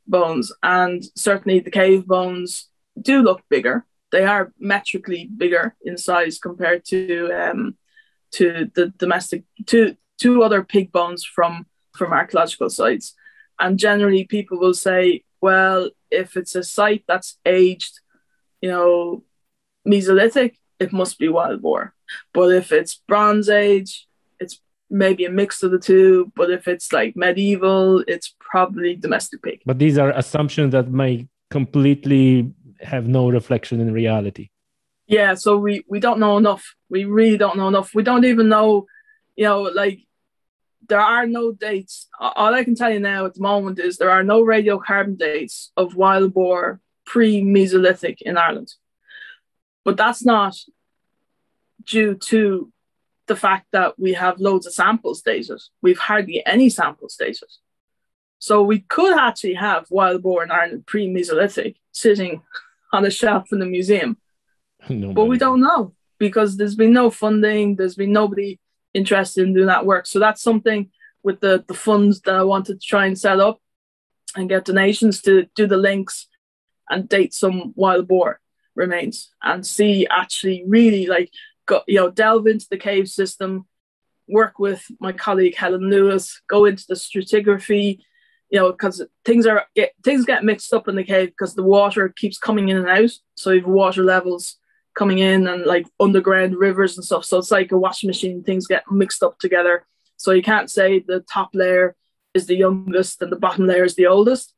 B: bones, and certainly the cave bones do look bigger. They are metrically bigger in size compared to the domestic two other pig bones from archaeological sites. And generally people will say, well, if it's a site that's aged, Mesolithic, it must be wild boar. But if it's Bronze Age, it's maybe a mix of the two. But if it's like medieval, it's probably domestic pig.
A: But these are assumptions that may completely have no reflection in reality.
B: Yeah, so we don't know enough. We really don't know enough. We don't even know, like, there are no dates. All I can tell you now at the moment is there are no radiocarbon dates of wild boar pre-Mesolithic in Ireland. But that's not due to the fact that we have loads of samples dated. We've hardly any samples dated. So we could actually have wild boar in Ireland pre-Mesolithic sitting on a shelf in the museum.
A: Nobody.
B: But we don't know because there's been no funding. There's been nobody interested in doing that work. So that's something with the funds that I wanted to try and set up and get donations to do the links and date some wild boar remains and see actually really delve into the cave system, work with my colleague Helen Lewis, go into the stratigraphy, because things get mixed up in the cave because the water keeps coming in and out. So you have water levels coming in and like underground rivers and stuff. So it's like a washing machine. Things get mixed up together. So you can't say the top layer is the youngest and the bottom layer is the oldest,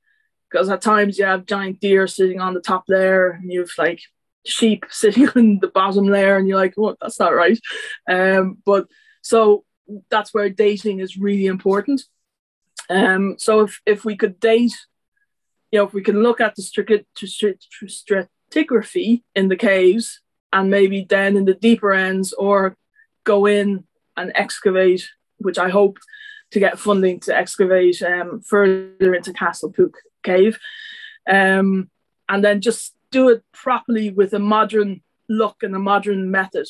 B: because at times you have giant deer sitting on the top layer and you've like sheep sitting on the bottom layer and you're like, well, that's not right. But so that's where dating is really important. So if we could date, if we can look at the stratigraphy in the caves and maybe then in the deeper ends, or go in and excavate, which I hope to get funding to excavate further into Castlepook Cave, and then just do it properly with a modern look and a modern method,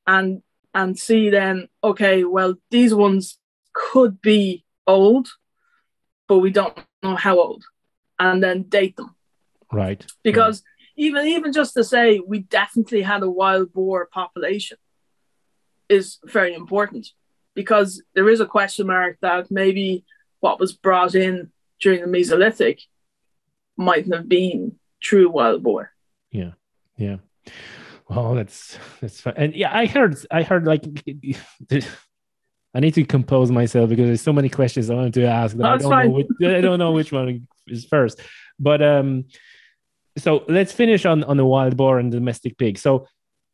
B: and see then, okay, well, these ones could be old, but we don't know how old, and then date them.
A: Right.
B: Because even just to say we definitely had a wild boar population is very important, because there is a question mark that maybe what was brought in during the Mesolithic mightn't have been true wild boar.
A: Yeah. Well, that's fun. And yeah, I heard like I need to compose myself because there's so many questions I wanted to ask that I don't know which one is first. But so let's finish on the wild boar and domestic pig. So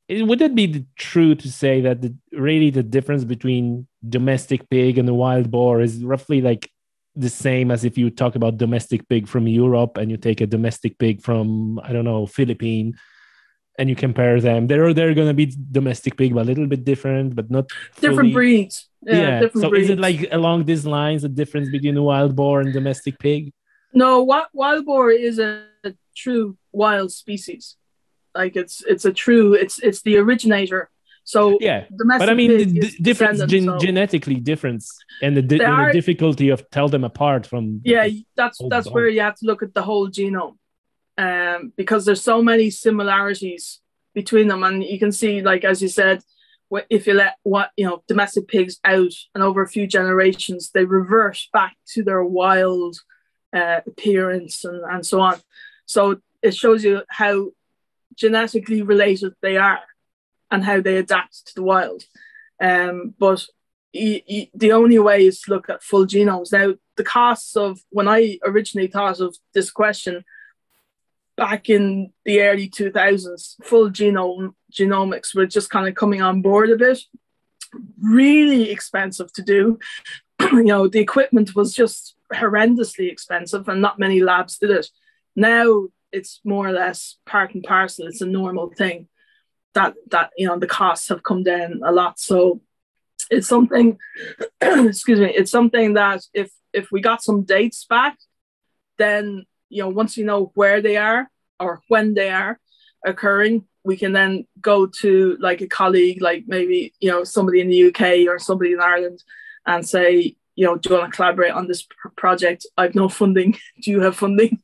A: would it be true to say that really the difference between domestic pig and the wild boar is roughly like the same as if you talk about domestic pig from Europe and you take a domestic pig from, I don't know, Philippines, and you compare them? They're going to be domestic pig, but a little bit different, but not
B: different breeds.
A: Yeah.
B: Different
A: so
B: breeds.
A: Is it like along these lines, the difference between the wild boar and domestic pig?
B: No, wild boar is a true wild species. Like it's the originator. So
A: Yeah, but I
B: domestic
A: mean,
B: pig is
A: difference
B: descendant.
A: genetically difference, and the difficulty of tell them apart from.
B: Yeah, that's where you have to look at the whole genome, because there's so many similarities between them, and you can see, like as you said, if you let domestic pigs out, and over a few generations they revert back to their wild appearance and so on. So it shows you how genetically related they are and how they adapt to the wild. But the only way is to look at full genomes. Now, the costs of, when I originally thought of this question back in the early 2000s, full genomics were just kind of coming on board a bit. Really expensive to do. The equipment was just horrendously expensive, and not many labs did it. Now it's more or less part and parcel. It's a normal thing that the costs have come down a lot. So it's something, excuse me, it's something that if we got some dates back, then, once you know where they are or when they are occurring, we can then go to like a colleague, like maybe, somebody in the UK or somebody in Ireland, and say, do you want to collaborate on this project? I've no funding. Do you have funding?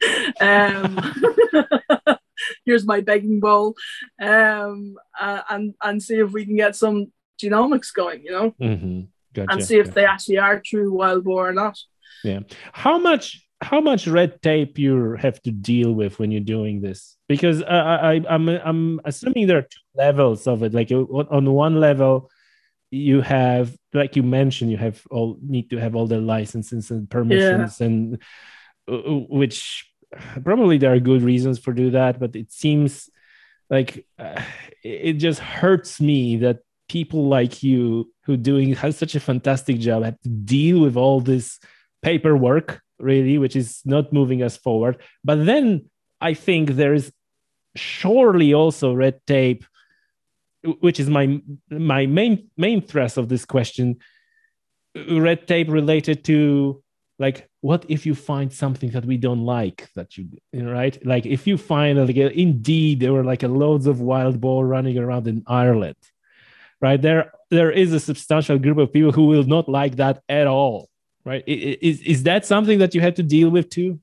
B: Here's my begging bowl, and see if we can get some genomics going,
A: Mm-hmm. Gotcha.
B: And see if they actually are true wild boar or not.
A: Yeah. How much red tape you have to deal with when you're doing this? Because I'm assuming there are two levels of it. Like on one level, you have, like you mentioned, need to have all the licenses and permissions, and which probably there are good reasons for do that, but it seems like it just hurts me that people like you who has such a fantastic job have to deal with all this paperwork, really, which is not moving us forward. But then I think there is surely also red tape, which is my main thrust of this question, red tape related to, like, what if you find something that we don't like, that right? Like if you find indeed there were like loads of wild boar running around in Ireland, right? There is a substantial group of people who will not like that at all, right? Is that something that you had to deal with too?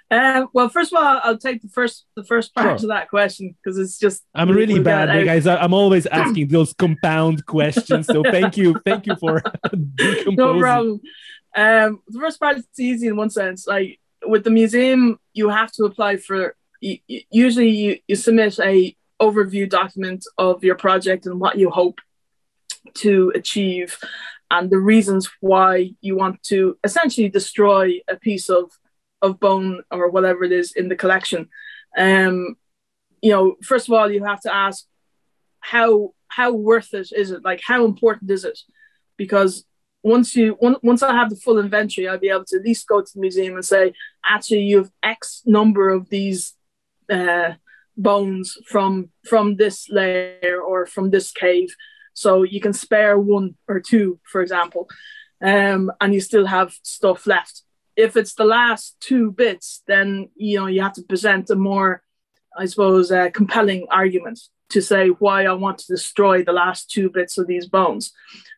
B: Well, first of all, I'll take the first part of that question, because it's just,
A: I'm really bad, guys. I'm always asking those compound questions. So thank you for decomposing.
B: No problem. The first part is easy in one sense. Like with the museum, you have to apply for. Usually, you submit a overview document of your project and what you hope to achieve, and the reasons why you want to essentially destroy a piece of bone or whatever it is in the collection. First of all, you have to ask how worth it is it? Like, how important is it? Because once I have the full inventory, I'll be able to at least go to the museum and say, actually, you have X number of these bones from this layer or from this cave, so you can spare one or two, for example, and you still have stuff left. If it's the last two bits, then you have to present a more, I suppose, compelling argument to say why I want to destroy the last two bits of these bones.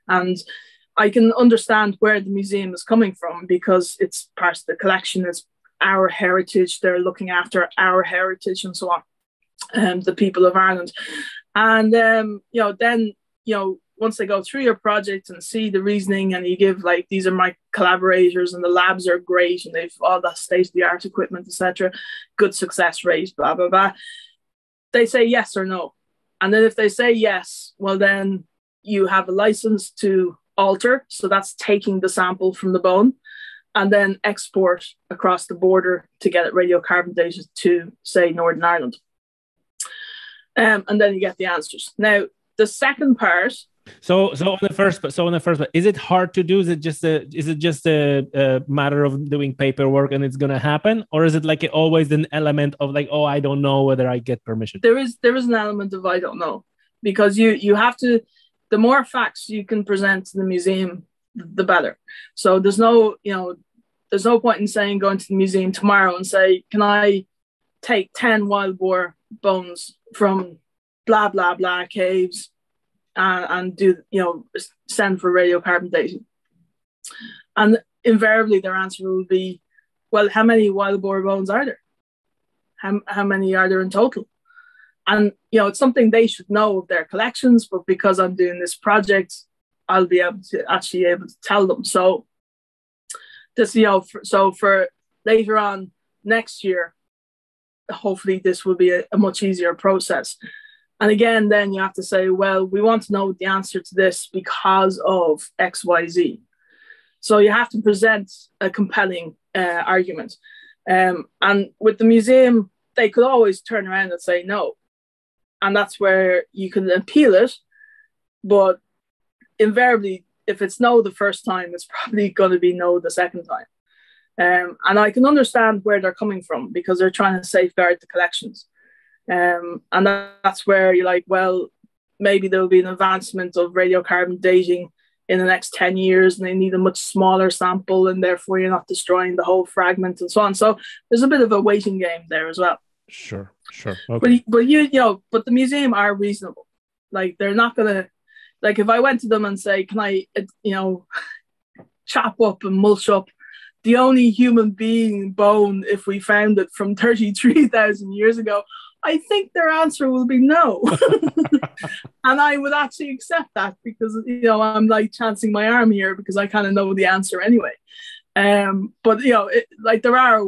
B: And I can understand where the museum is coming from, because it's part of the collection, it's our heritage, they're looking after our heritage and so on, the people of Ireland. And then once they go through your project and see the reasoning, and you give, like, these are my collaborators and the labs are great and they've all that state-of-the-art equipment, etc., good success rate, blah blah blah, they say yes or no. And then if they say yes, well, then you have a license to alter, so that's taking the sample from the bone and then export across the border to get it radiocarbon dated to, say, Northern Ireland, and then you get the answers. Now, the second part.
A: So on the first, is it hard to do? Is it just a matter of doing paperwork and it's gonna happen, or is it like always an element of like, oh, I don't know whether I get permission?
B: There is an element of I don't know, because you have to. The more facts you can present to the museum, the better. So there's no point in saying, going to the museum tomorrow and say, can I take 10 wild boar bones from blah blah blah caves and do, send for radiocarbon dating. And invariably their answer will be, well, how many wild boar bones are there? How many are there in total? And, it's something they should know of their collections, but because I'm doing this project, I'll be able to tell them. So this, for later on next year, hopefully this will be a much easier process. And again, then you have to say, well, we want to know the answer to this because of X, Y, Z. So you have to present a compelling argument. And with the museum, they could always turn around and say no. And that's where you can appeal it. But invariably, if it's no the first time, it's probably going to be no the second time. And I can understand where they're coming from because they're trying to safeguard the collections. And that's where you're like, well, maybe there'll be an advancement of radiocarbon dating in the next 10 years and they need a much smaller sample and therefore you're not destroying the whole fragment and so on. So there's a bit of a waiting game there as well.
A: Sure. Okay.
B: But the museum are reasonable. Like they're not going to, like if I went to them and say, can I, chop up and mulch up the only human being bone if we found it from 33,000 years ago, I think their answer will be no. And I would actually accept that because, I'm like chancing my arm here because I kind of know the answer anyway. But, there are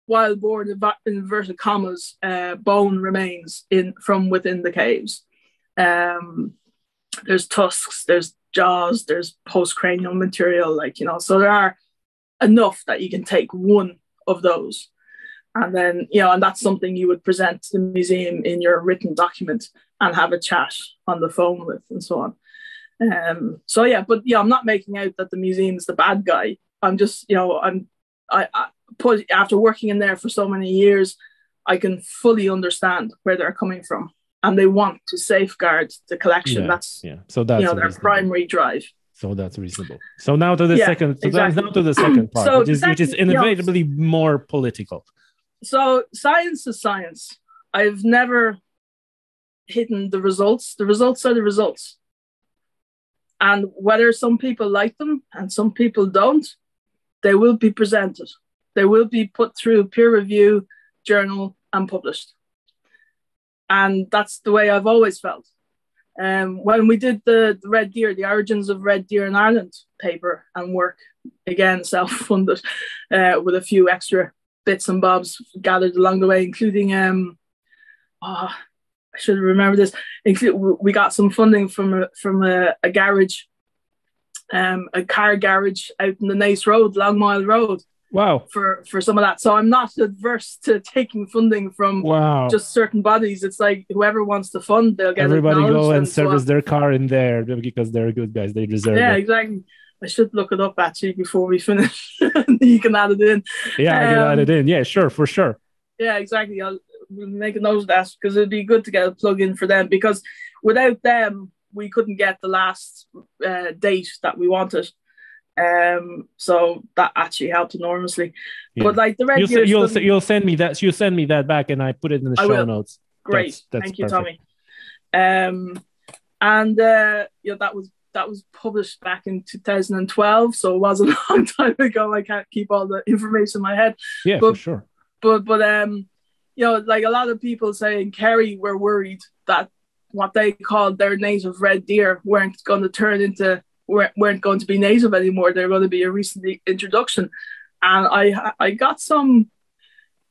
B: wild boar, in inverted commas, bone remains from within the caves. There's tusks, there's jaws, there's postcranial material, so there are enough that you can take one of those. And then, and that's something you would present to the museum in your written document and have a chat on the phone with and so on. I'm not making out that the museum is the bad guy. I'm just, after working in there for so many years, I can fully understand where they're coming from. And they want to safeguard the collection.
A: So that's
B: their
A: reasonable.
B: Primary drive.
A: So that's reasonable. So now to the second. So exactly. Now to the second part, which is inevitably more political.
B: So science is science. I've never hidden the results. The results are the results. And whether some people like them and some people don't, they will be presented. They will be put through peer review, journal, and published. And that's the way I've always felt. When we did the Red Deer, the origins of Red Deer in Ireland paper and work, again, self-funded, with a few extra bits and bobs gathered along the way, including, I should remember this, we got some funding from a garage, a car garage out in the Naas Road, Long Mile Road.
A: Wow.
B: For some of that. So I'm not adverse to taking funding from just certain bodies. It's like whoever wants to fund, they'll get
A: everybody go and service
B: so
A: their car in there because they're good guys. They deserve it.
B: Yeah, exactly. I should look it up actually before we finish. You can add it in.
A: Yeah, I can add it in. Yeah, sure, for sure.
B: Yeah, exactly. I'll make a note of that because it'd be good to get a plug in for them because without them, we couldn't get the last date that we wanted. So that actually helped enormously. Yeah. But like the Red Deer,
A: you'll send me that. You send me that back, and I put it in the show notes.
B: Great, thank you,
A: perfect.
B: Tommy. That was published back in 2012, so it was a long time ago. I can't keep all the information in my head.
A: Yeah, for sure.
B: But like a lot of people say in Kerry were worried that what they called their native red deer weren't going to be native anymore. They're going to be a recent introduction. And I got some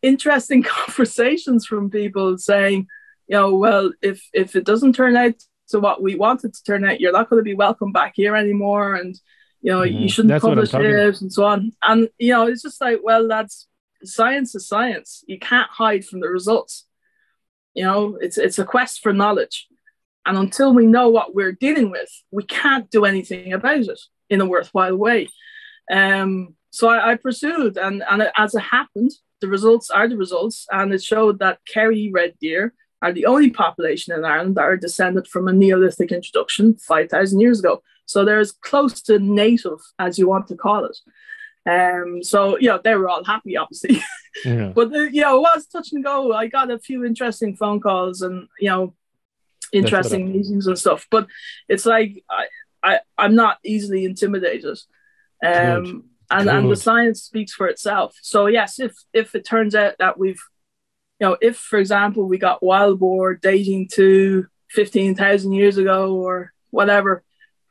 B: interesting conversations from people saying, well, if it doesn't turn out to what we wanted to turn out, you're not going to be welcome back here anymore. And, you shouldn't publish it and so on. And, it's just like, well, science is science. You can't hide from the results. It's a quest for knowledge. And until we know what we're dealing with, we can't do anything about it in a worthwhile way. So I pursued, and as it happened, the results are the results. And it showed that Kerry red deer are the only population in Ireland that are descended from a Neolithic introduction 5,000 years ago. So they're as close to native as you want to call it. So they were all happy, obviously. Yeah. But it was touch and go. I got a few interesting phone calls, and
A: That's what
B: interesting meetings and stuff. But it's like I'm not easily intimidated.
A: good.
B: And the
A: Good.
B: science speaks for itself. So yes, if it turns out that we've, if for example we got wild boar dating to 15,000 years ago or whatever,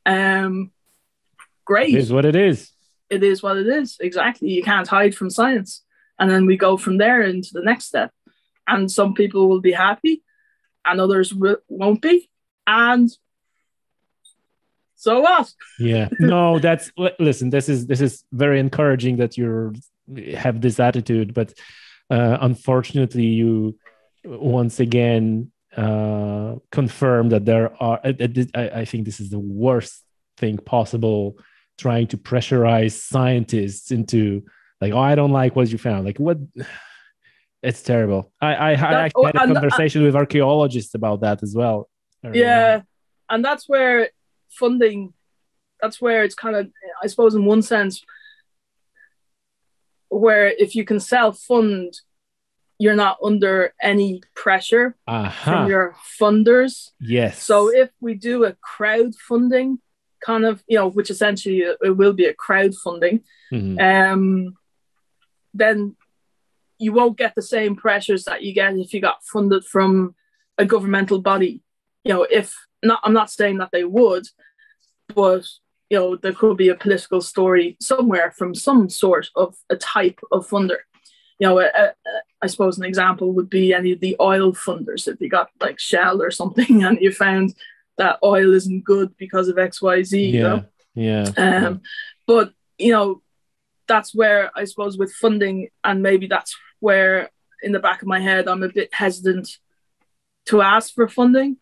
B: great.
A: It is what it is.
B: It is what it is. Exactly. You can't hide from science. And then we go from there into the next step. And some people will be happy, and others won't be. And so what?
A: Yeah. No, listen, this is very encouraging that you have this attitude, but unfortunately you once again confirm that there are I think this is the worst thing possible, trying to pressurize scientists into like, oh, I don't like what you found. Like, what? It's terrible. I had a conversation with archaeologists about that as well.
B: Yeah. And that's where funding, that's where it's kind of, I suppose in one sense, where if you can self-fund, you're not under any pressure from your funders.
A: Yes.
B: So if we do a crowdfunding kind of, which essentially it will be a crowdfunding, then you won't get the same pressures that you get if you got funded from a governmental body. I'm not saying that they would, but there could be a political story somewhere from some sort of a type of funder. I suppose an example would be any of the oil funders. If you got like Shell or something and you found that oil isn't good because of XYZ. But that's where I suppose with funding, and maybe that's where in the back of my head I'm a bit hesitant to ask for funding,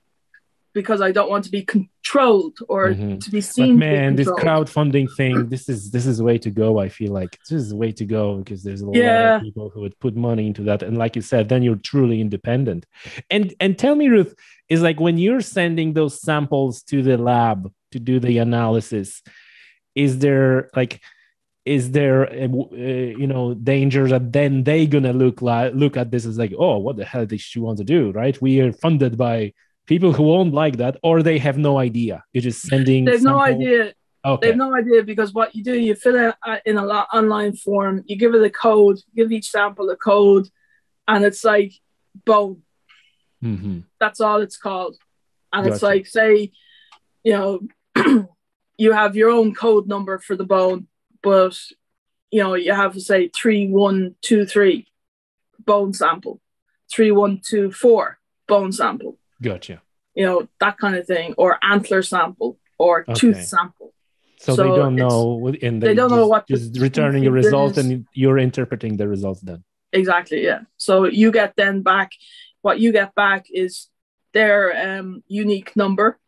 B: because I don't want to be controlled or to be seen.
A: But man, this crowdfunding thing, this is the way to go. I feel like this is the way to go, because there's a lot of people who would put money into that. And like you said, then you're truly independent. And tell me, Ruth, is like when you're sending those samples to the lab to do the analysis, is there danger that then they gonna look at this as like, oh, what the hell does she want to do, right? We are funded by people who won't like that, or they have no idea. You're just sending.
B: They have no idea.
A: Okay.
B: They have no idea, because what you do, you fill it in an online form, you give it a code, give each sample a code, and it's like bone. That's all it's called. And It's like, say, you have your own code number for the bone, but you have, say, 3123 bone sample, 3124 bone sample.
A: Gotcha.
B: That kind of thing, or antler sample, or tooth sample.
A: So they don't know, and
B: they don't know what
A: just returning a result, and you're interpreting the results then.
B: Exactly, yeah. So you get then back, what you get back is their unique number,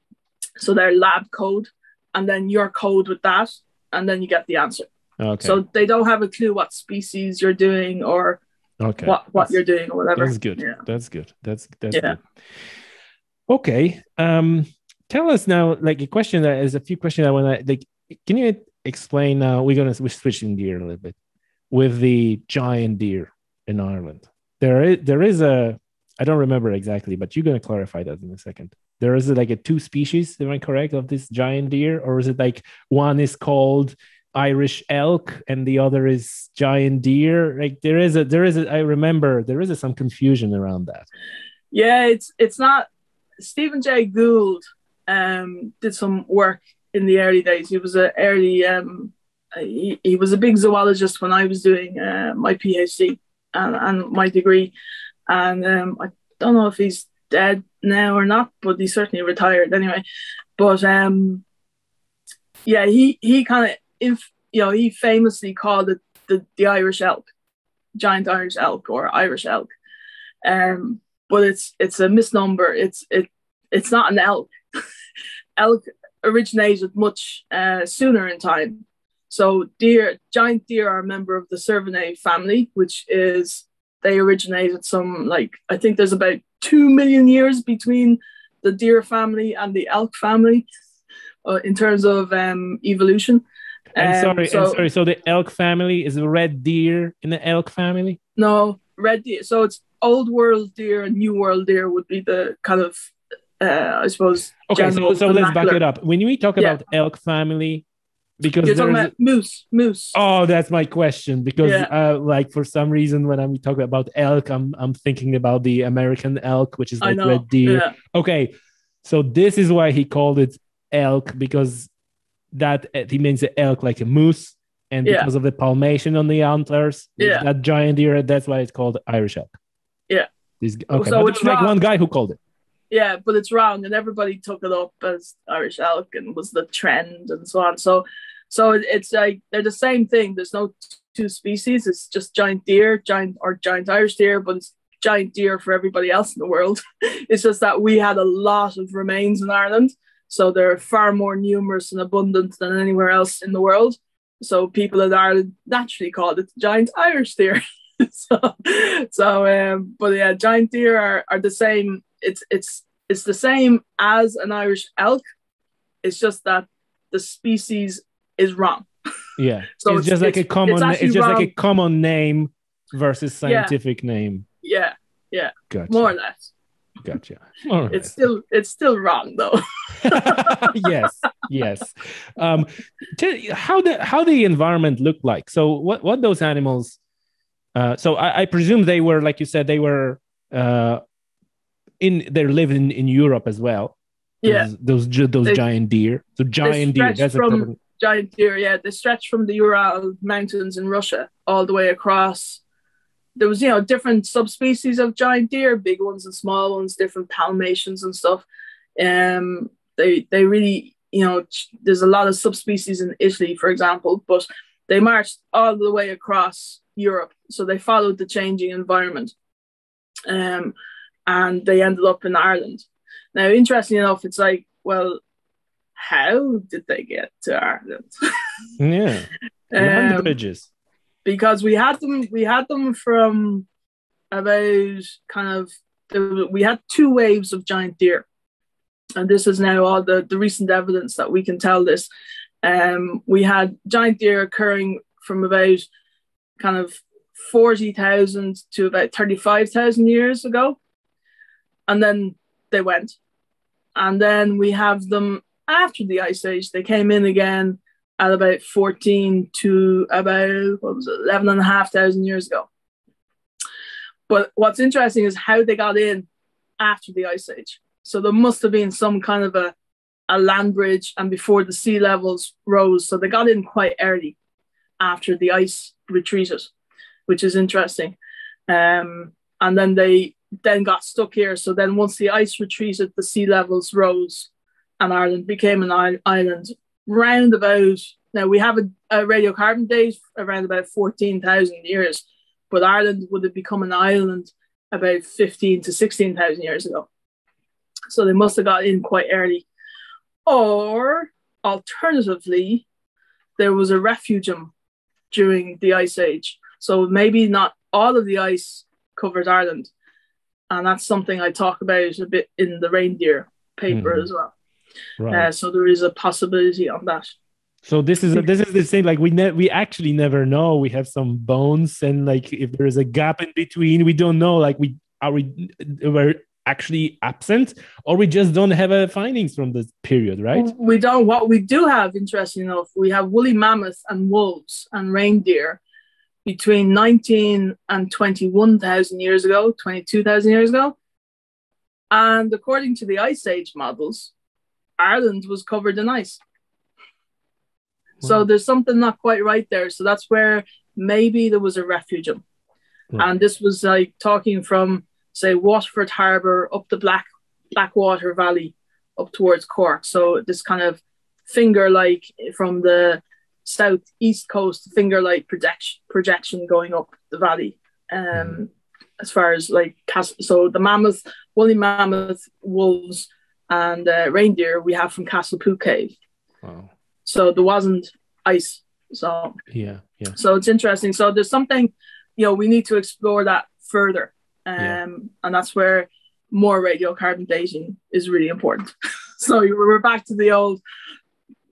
B: so their lab code, and then your code with that, and then you get the answer.
A: Okay.
B: So they don't have a clue what species you're doing or what you're doing or whatever.
A: That's good.
B: Yeah.
A: That's good. That's good. Okay. Tell us now, like a question that is a few questions I want to like. Can you explain? We're switching gear a little bit with the giant deer in Ireland. There is a, I don't remember exactly, but you're going to clarify that in a second. There is like a two species, am I correct, of this giant deer, or is it like one is called Irish elk and the other is giant deer? Like there is a. I remember there is some confusion around that.
B: Yeah, it's not. Stephen Jay Gould did some work in the early days. He was he was a big zoologist when I was doing my PhD and my degree, and I don't know if he's dead now or not, but he's certainly retired anyway. But he kind of he famously called it the Irish elk, giant Irish elk or Irish elk. But it's a misnomer. It's not an elk. Elk originated much sooner in time. So giant deer are a member of the Cervinae family, which is, they originated I think there's about 2 million years between the deer family and the elk family in terms of evolution.
A: Sorry. So the elk family is a red deer in the elk family?
B: No, red deer. So it's Old World deer and New World deer would be the kind of I suppose.
A: Okay, so let's back it up. When we talk about elk family, because
B: you're talking about moose.
A: Oh, that's my question. Because like for some reason, when I'm talking about elk, I'm thinking about the American elk, which is like red deer.
B: Yeah.
A: Okay, so this is why he called it elk, because that he means the elk like a moose, and because of the palmation on the antlers, that giant deer, that's why it's called Irish elk.
B: Yeah.
A: Okay, so it's like one guy who called it.
B: Yeah, but it's wrong, and everybody took it up as Irish elk and was the trend and so on. So it's like they're the same thing. There's no two species. It's just giant deer, giant Irish deer, but it's giant deer for everybody else in the world. It's just that we had a lot of remains in Ireland, so they're far more numerous and abundant than anywhere else in the world. So people in Ireland naturally called it giant Irish deer. But yeah, giant deer are the same. It's the same as an Irish elk. It's just that the species is wrong.
A: Yeah. So it's just like a common name versus scientific name.
B: Yeah.
A: Gotcha.
B: More or less.
A: Gotcha.
B: It's still wrong though.
A: Yes. How the environment looked like. So what those animals. So I presume they were, like you said, they were they live in Europe as well. Those giant deer. So giant deer. That's
B: from giant deer. Yeah, they stretch from the Ural Mountains in Russia all the way across. There was different subspecies of giant deer, big ones and small ones, different palmations and stuff. They really there's a lot of subspecies in Italy, for example, but they marched all the way across Europe, so they followed the changing environment, and they ended up in Ireland. Now, interesting enough, it's like, well, how did they get to Ireland?
A: Yeah, land bridges.
B: Because we had them from about we had two waves of giant deer, and this is now all the recent evidence that we can tell this. We had giant deer occurring from about kind of 40,000 to about 35,000 years ago, and then they went. And then we have them after the Ice Age. They came in again at about 14 to about 11,500 years ago. But what's interesting is how they got in after the Ice Age. So there must have been some kind of a land bridge, and before the sea levels rose. So they got in quite early after the ice retreated, which is interesting. And then they got stuck here. So then once the ice retreated, the sea levels rose and Ireland became an island round about, now we have a radiocarbon date around about 14,000 years, but Ireland would have become an island about 15 to 16,000 years ago. So they must have got in quite early. Or alternatively, there was a refugium during the Ice Age. So maybe not all of the ice covered Ireland. And that's something I talk about a bit in the Reindeer paper as well. Right. So there is a possibility on that.
A: So this is the same. Like we actually never know. We have some bones, and like if there is a gap in between, we don't know. Like we're actually absent, or we just don't have findings from this period, right?
B: We don't. What we do have, interesting enough, we have woolly mammoth and wolves and reindeer between 19 and 21,000 years ago, 22,000 years ago. And according to the Ice Age models, Ireland was covered in ice. Wow. So there's something not quite right there. So that's where maybe there was a refugium. Right. And this was like talking from, say, Waterford Harbour up the Blackwater Valley up towards Cork. So this kind of finger-like from the southeast coast, finger-like projection going up the valley. As far as like so the mammoth, woolly mammoth, wolves, and reindeer we have from Castlepook Cave.
A: Wow!
B: So there wasn't ice. So
A: yeah.
B: So it's interesting. So there's something, we need to explore that further, and that's where more radiocarbon dating is really important. So we're back to the old.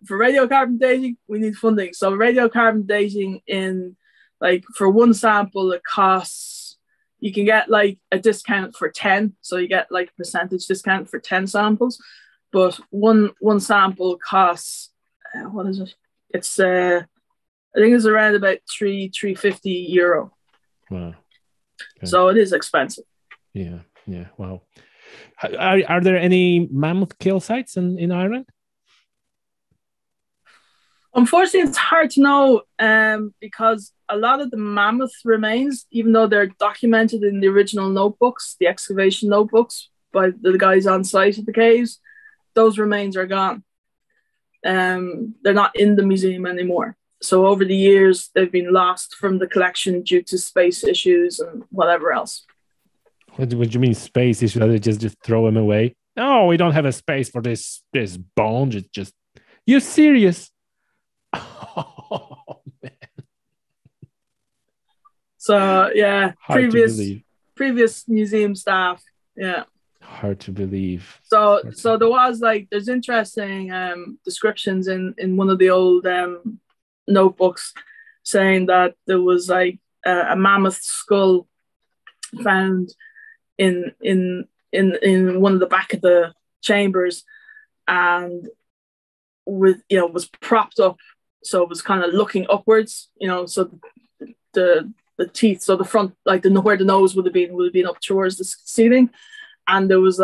B: For radiocarbon dating, we need funding. So radiocarbon dating for one sample, it costs you can get like a discount for 10. So you get like a percentage discount for 10 samples. But one sample costs, what is it? It's, I think it's around about €350.
A: Wow. Okay.
B: So it is expensive.
A: Yeah. Wow. Are there any mammoth kill sites in Ireland?
B: Unfortunately, it's hard to know because a lot of the mammoth remains, even though they're documented in the original notebooks, the excavation notebooks by the guys on site at the caves, those remains are gone. They're not in the museum anymore. So over the years, they've been lost from the collection due to space issues and whatever else.
A: What do you mean space issues? They just throw them away? No, we don't have a space for this bone. Just you're serious? Oh man.
B: So yeah, previous museum staff, yeah.
A: Hard to believe.
B: So there was there's interesting descriptions in one of the old notebooks saying that there was like a mammoth skull found in one of the back of the chambers, and was propped up, so it was kind of looking upwards, so the teeth, so the front, like where the nose would have been up towards the ceiling, and there was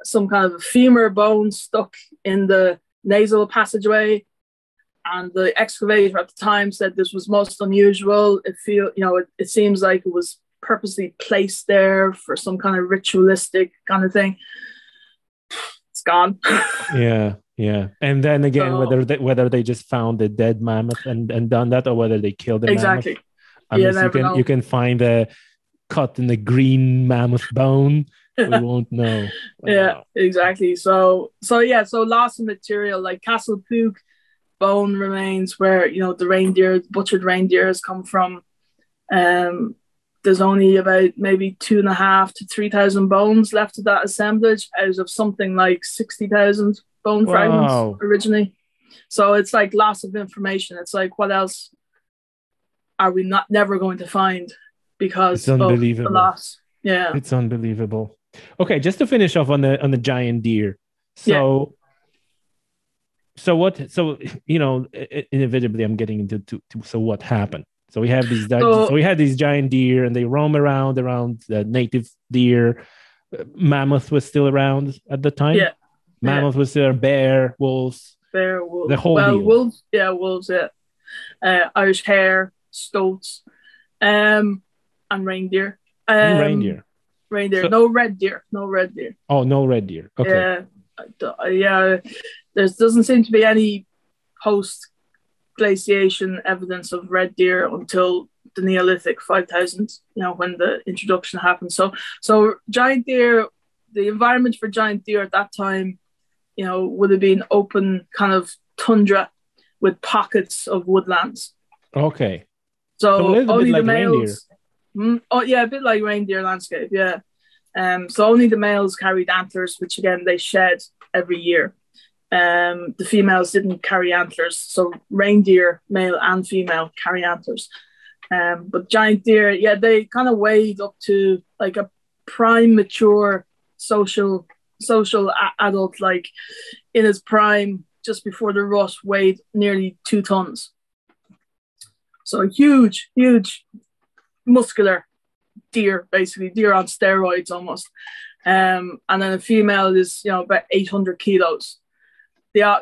B: some kind of a femur bone stuck in the nasal passageway, and the excavator at the time said this was most unusual. It seems like it was purposely placed there for some kind of ritualistic kind of thing. It's gone.
A: Yeah. And then again, whether they just found a dead mammoth and done that, or whether they killed the mammoth. You can find a cut in the green mammoth bone. We won't know.
B: Yeah, exactly. So loss of material, like Castlepook bone remains, where the butchered reindeer has come from. There's only about maybe 2,500 to 3,000 bones left of that assemblage out of something like 60,000 bone fragments originally. So it's like loss of information. It's like, what else are we never going to find because of the loss? Yeah,
A: it's unbelievable. Okay, just to finish off on the giant deer. So inevitably I'm getting into so what happened? So we have these we had these giant deer, and they roam around the native deer. Mammoth was still around at the time.
B: Yeah,
A: mammoth was there. Bear, wolves. The whole deal.
B: Wolves. Yeah, wolves. Yeah, Irish hare, stoats, and reindeer.
A: Reindeer.
B: So, no red deer. No red deer.
A: Oh, no red deer. Okay.
B: Yeah. There doesn't seem to be any post glaciation evidence of red deer until the Neolithic 5,000, when the introduction happened. So giant deer, the environment for giant deer at that time, would have been open kind of tundra with pockets of woodlands.
A: Okay.
B: So
A: a little
B: only
A: bit like
B: the males.
A: Reindeer.
B: A bit like reindeer landscape, yeah. So only the males carried antlers, which again they shed every year. The females didn't carry antlers, so reindeer, male and female, carry antlers. But giant deer, they kind of weighed up to like a prime, mature, social adult, like in his prime, just before the rut, weighed nearly 2 tons. So huge, muscular deer, basically deer on steroids almost. And then a female is about 800 kilos.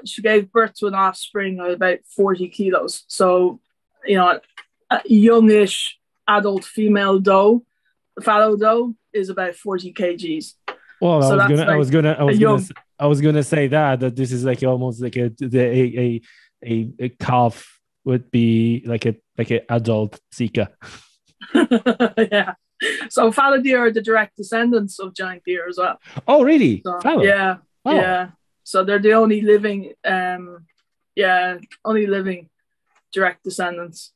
B: She gave birth to an offspring of about 40 kilos. So, a youngish adult female doe, the fallow doe, is about 40 kgs.
A: Well, I was gonna say that this is like almost like a calf would be like an adult Zika.
B: Yeah. So fallow deer are the direct descendants of giant deer as well.
A: Oh, really?
B: So,
A: fallow?
B: Yeah. Oh. Yeah. So they're the only living, direct descendants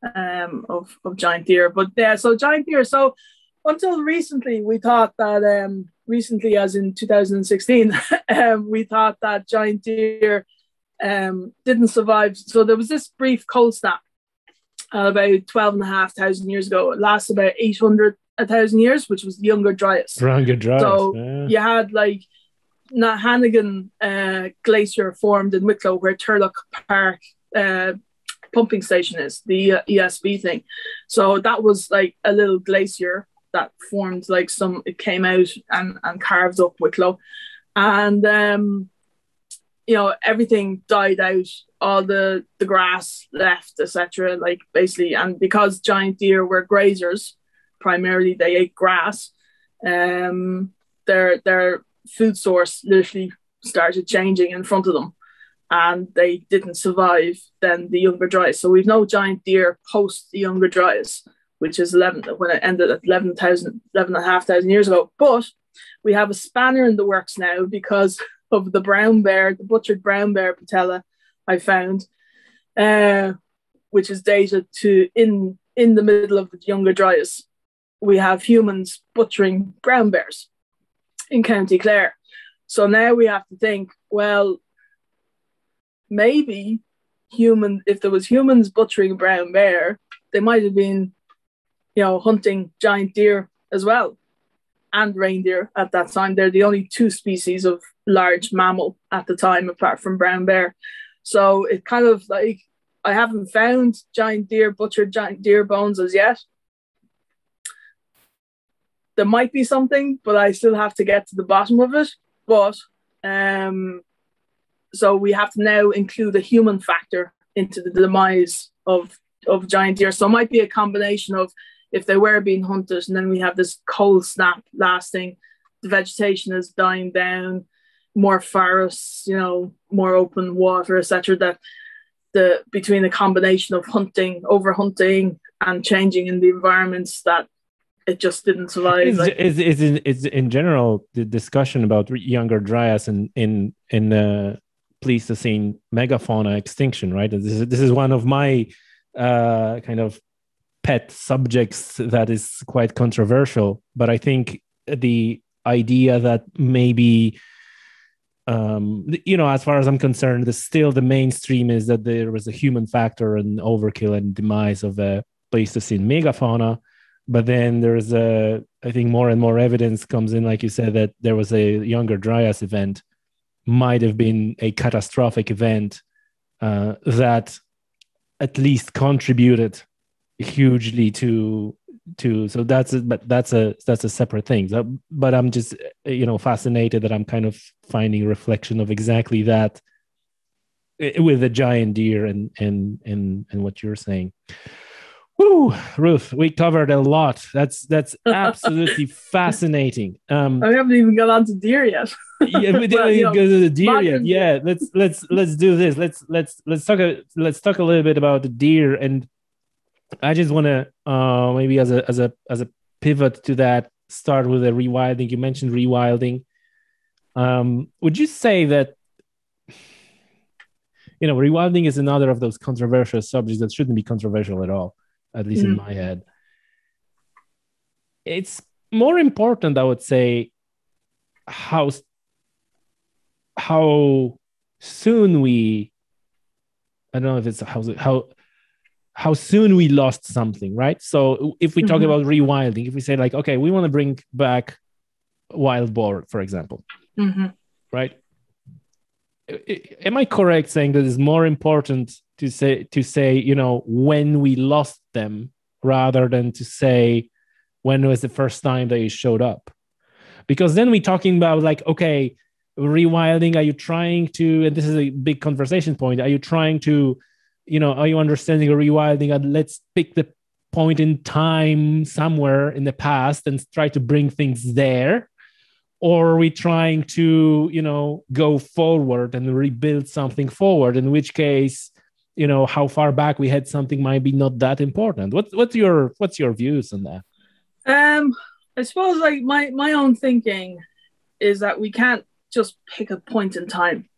B: of giant deer. But yeah, so giant deer. So until recently, we thought that recently, as in 2016, we thought that giant deer didn't survive. So there was this brief cold snap about 12,500 years ago. It lasted about 1,000 years, which was the Younger Dryas.
A: Younger Dryas.
B: So you had like Hannigan Glacier formed in Wicklow, where Turlough Park pumping station is, the ESB thing. So that was like a little glacier that formed like it came out and carved up Wicklow. And, everything died out, all the grass left, etc. Like basically, and because giant deer were grazers, primarily they ate grass, their food source literally started changing in front of them, and they didn't survive then the Younger Dryas. So we've no giant deer post the Younger Dryas, which is when it ended at 11,500 years ago. But we have a spanner in the works now because of the brown bear, the butchered brown bear patella I found, which is dated to in the middle of the Younger Dryas. We have humans butchering brown bears in County Clare. So now we have to think, well, maybe if there was humans butchering a brown bear, they might have been, hunting giant deer as well, and reindeer at that time. They're the only two species of large mammal at the time, apart from brown bear. So it kind of like, I haven't found butchered giant deer bones as yet. There might be something, but I still have to get to the bottom of it. But so we have to now include a human factor into the demise of giant deer. So it might be a combination of, if they were being hunted and then we have this cold snap lasting, the vegetation is dying down, more forests, more open water, etc. That between the combination of overhunting and changing in the environments, that it just didn't survive.
A: Is in general the discussion about Younger Dryas in Pleistocene megafauna extinction, right? This is one of my kind of pet subjects that is quite controversial, but I think the idea that maybe as far as I'm concerned, the mainstream is that there was a human factor and overkill and demise of a Pleistocene megafauna. But then there's I think more and more evidence comes in, like you said, that there was a Younger Dryas event, might have been a catastrophic event that at least contributed hugely to so that's a separate thing. But I'm just fascinated that I'm kind of finding reflection of exactly that with the giant deer and what you're saying. Woo, Ruth, we covered a lot. That's absolutely fascinaking.
B: I haven't even got on to deer yet.
A: Yeah, we didn't even go to the deer yet. Yeah, let's do this. Let's talk a little bit about the deer, and I just want to maybe as a pivot to that, start with the rewilding. You mentioned rewilding. Would you say that rewilding is another of those controversial subjects that shouldn't be controversial at all? At least in my head. It's more important, I would say, how soon we, I don't know if it's how soon we lost something, right? So if we talk about rewilding, if we say like, okay, we want to bring back wild boar, for example, right? Am I correct saying that it's more important to say when we lost them rather than to say when was the first time they showed up? Because then we're talking about like, okay, rewilding, are you trying to, and this is a big conversation point, are you trying to, are you understanding a rewilding and let's pick the point in time somewhere in the past and try to bring things there? Or are we trying to, go forward and rebuild something forward, in which case, how far back we had something might be not that important. What's your views on that?
B: I suppose like my own thinking is that we can't just pick a point in time,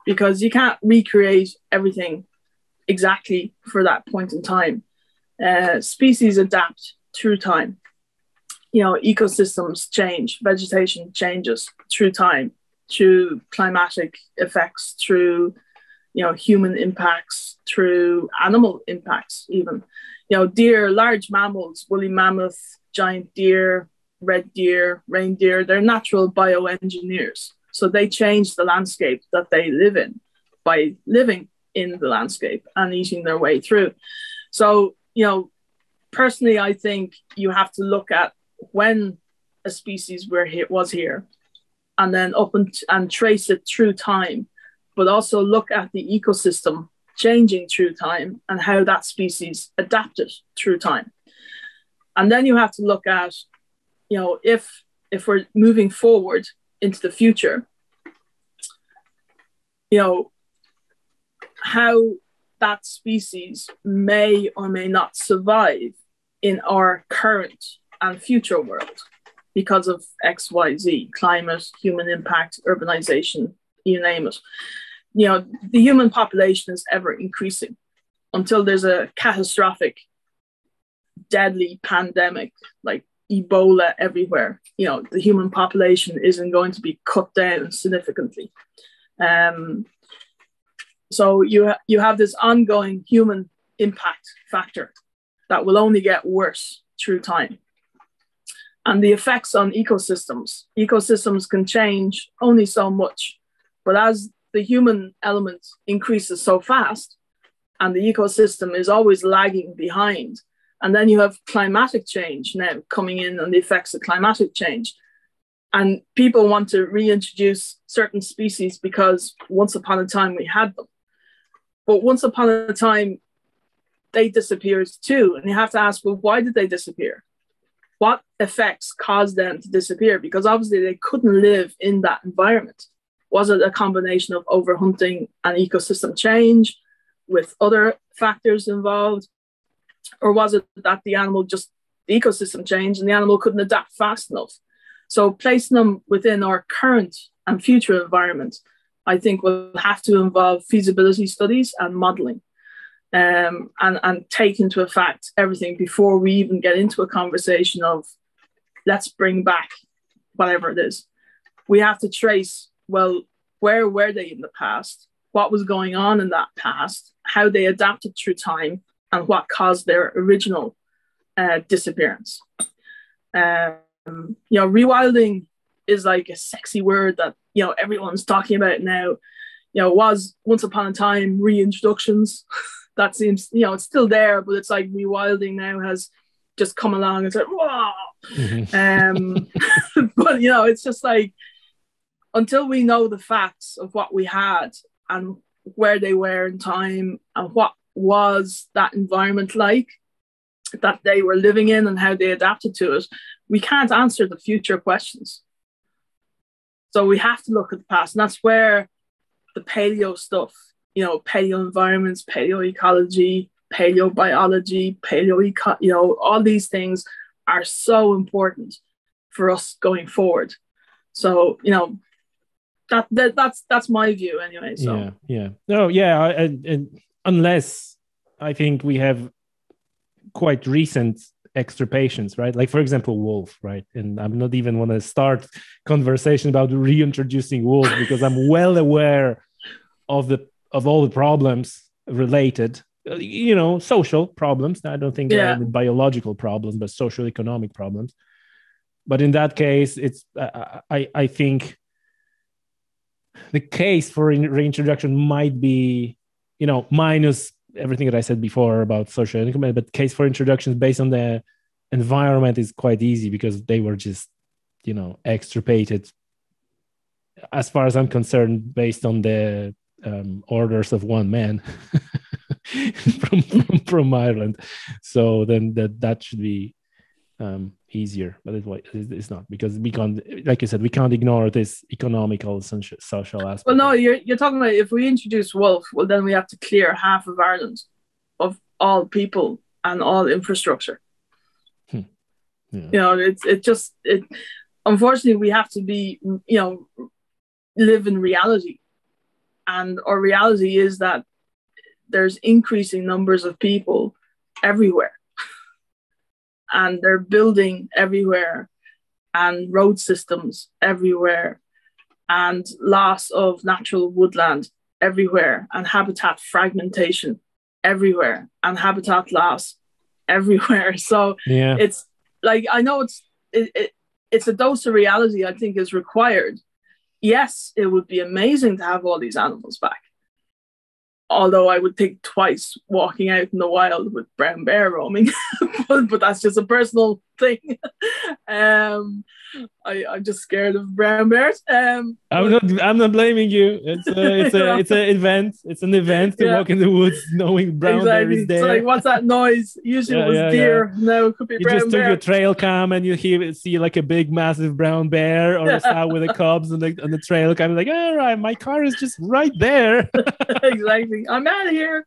B: because you can't recreate everything exactly for that point in time. Species adapt through time. Ecosystems change, vegetation changes through time, through climatic effects, through human impacts, through animal impacts even. Deer, large mammals, woolly mammoth, giant deer, red deer, reindeer, they're natural bioengineers. So they change the landscape that they live in by living in the landscape and eating their way through. So, personally, I think you have to look at when a species was here, and then and trace it through time, but also look at the ecosystem changing through time and how that species adapted through time. And then you have to look at, if we're moving forward into the future, how that species may or may not survive in our current and future world because of X, Y, Z, climate, human impact, urbanization, you name it. The human population is ever increasing until there's a catastrophic, deadly pandemic like Ebola everywhere. The human population isn't going to be cut down significantly. So you have this ongoing human impact factor that will only get worse through time. And the effects on ecosystems can change only so much. But as the human element increases so fast and the ecosystem is always lagging behind, and then you have climatic change now coming in and the effects of climatic change. And people want to reintroduce certain species because once upon a time we had them. But once upon a time, they disappeared too. And you have to ask, well, why did they disappear? What effects caused them to disappear? Because obviously they couldn't live in that environment. Was it a combination of overhunting and ecosystem change with other factors involved? Or was it that the ecosystem changed and the animal couldn't adapt fast enough? So placing them within our current and future environment, I think, will have to involve feasibility studies and modelling, and take into effect everything before we even get into a conversation of let's bring back whatever it is. We have to trace, well, where were they in the past? What was going on in that past? How they adapted through time and what caused their original disappearance. Rewilding is like a sexy word that everyone's talking about now. Was once upon a time reintroductions. That seems it's still there, but it's like rewilding now has just come along and said, "Whoa!" But it's just like until we know the facts of what we had and where they were in time and what was that environment like that they were living in and how they adapted to it, we can't answer the future questions. So we have to look at the past, and that's where the paleo stuff, paleo environments, paleoecology, paleobiology, all these things are so important for us going forward. So, that's my view anyway. So
A: and unless I think we have quite recent extirpations, right? Like, for example, wolf, right? And I'm not even want to start conversation about reintroducing wolf because I'm well aware of all the problems related, social problems. I don't think there are any biological problems, but social economic problems. But in that case, it's I think the case for reintroduction might be, minus everything that I said before about social income, but case for introductions based on the environment is quite easy because they were just, extirpated, as far as I'm concerned, based on the orders of one man from Ireland. So then that should be easier, but it's not, because we can't, like you said, we can't ignore this economical social aspect.
B: Well, no, you're talking about if we introduce wolf, well, then we have to clear half of Ireland of all people and all infrastructure. Unfortunately, we have to be, live in reality, and our reality is that there's increasing numbers of people everywhere. And they're building everywhere, and road systems everywhere, and loss of natural woodland everywhere, and habitat fragmentation everywhere, and habitat loss everywhere. So it's like I know it's a dose of reality I think is required. Yes, it would be amazing to have all these animals back. Although I would think twice walking out in the wild with brown bear roaming, but that's just a personal thing. I'm just scared of brown bears.
A: I'm not blaming you. It's an event. It's an event to walk in the woods knowing brown bear is there.
B: It's like, what's that noise? Usually it was deer. Now it could be
A: you
B: brown bear.
A: You just took your trail cam and you see like a big massive brown bear or a sow with the cubs on the trail cam. Like, all right, my car is just right there.
B: Exactly. I'm out of here.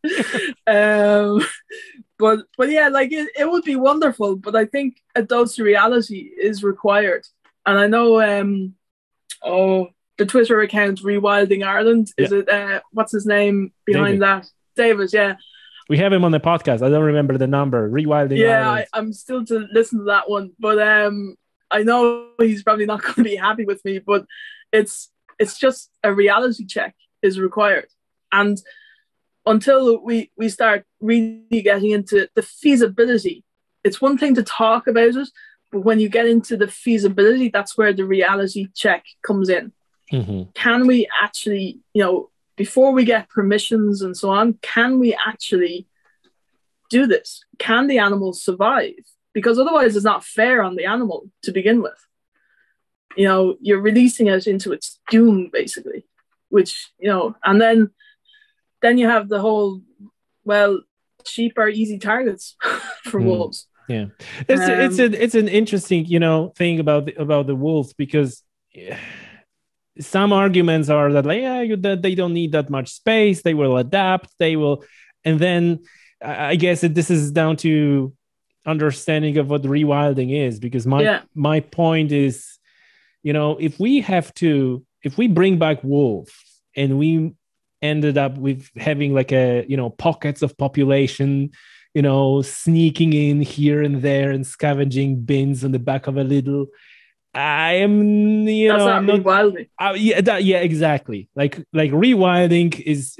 B: But yeah, like it would be wonderful, but I think a dose of reality is required. And I know the Twitter account Rewilding Ireland, is it what's his name behind that? David, yeah.
A: We have him on the podcast. I don't remember the number. Rewilding Ireland.
B: I'm still to listen to that one, but I know he's probably not going to be happy with me, but it's just a reality check is required. And until we start really getting into the feasibility, it's one thing to talk about it, but when you get into the feasibility, that's where the reality check comes in.
A: Mm-hmm.
B: Can we actually, before we get permissions and so on, can we actually do this? Can the animals survive? Because otherwise it's not fair on the animal to begin with. You're releasing it into its doom, basically, which, and then you have the whole, well, sheep are easy targets for wolves.
A: Yeah, it's an interesting thing about the wolves, because some arguments are that that they don't need that much space, they will adapt, and then I guess this is down to understanding of what rewilding is, because my point is, if we bring back wolves and we ended up with having like pockets of population, sneaking in here and there and scavenging bins on the back of a little. I am,
B: that's not rewilding.
A: Exactly. Like rewilding is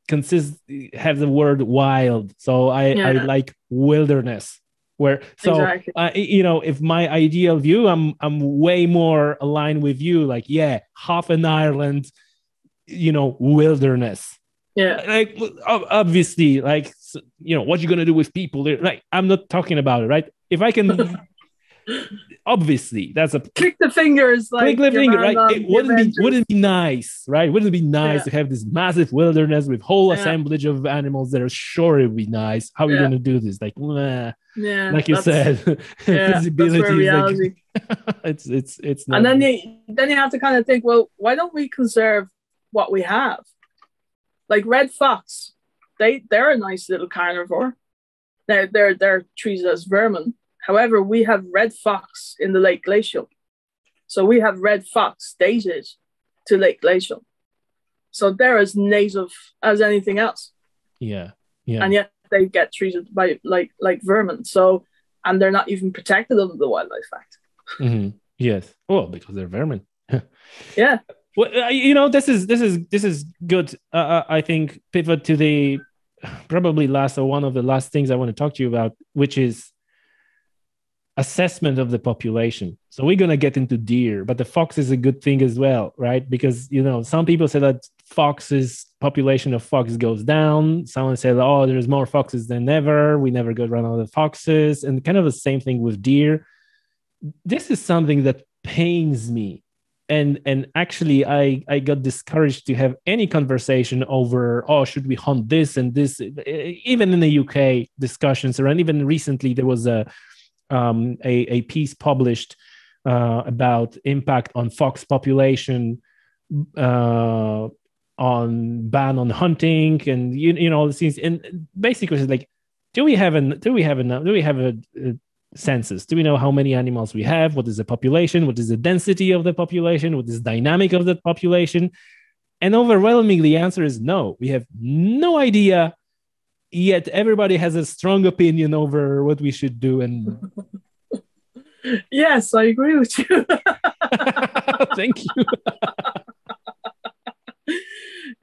A: consists have the word wild. So I like wilderness. Exactly. If my ideal view, I'm way more aligned with you. Like, half an Ireland, wilderness.
B: Yeah.
A: Like, obviously, like, what you're gonna do with people? Like, I'm not talking about it, right? If I can. Obviously, that's a
B: click the fingers, like
A: click the finger, right? It wouldn't be nice, right? Wouldn't it be nice to have this massive wilderness with whole assemblage of animals that are sure it would be nice? How are we going to do this? Like, like you said, feasibility is like it's not.
B: And then you have to kind of think, well, why don't we conserve what we have? Like red fox, they're a nice little carnivore. They're treated as vermin. However, we have red fox in the Lake Glacial. So we have red fox dated to Lake Glacial. So they're as native as anything else.
A: Yeah.
B: And yet they get treated by like vermin. So, and they're not even protected under the Wildlife Act.
A: Mm-hmm. Yes. Well, because they're vermin.
B: Yeah.
A: Well, this is good. I think pivot to the probably one of the last things I want to talk to you about, which is assessment of the population. So we're going to get into deer, but the fox is a good thing as well, right? Because, some people say that population of fox goes down. Someone said, oh, there's more foxes than ever. We never got run out of foxes. And kind of the same thing with deer. This is something that pains me. And actually, I got discouraged to have any conversation over, should we hunt this and this? Even in the UK discussions, and even recently there was a piece published about impact on fox population, on ban on hunting, and all the things. And basically, it's like, do we have a census? Do we know how many animals we have? What is the population? What is the density of the population? What is the dynamic of the population? And overwhelmingly, the answer is no. We have no idea. Yet everybody has a strong opinion over what we should do. And
B: yes, I agree with you.
A: Thank you.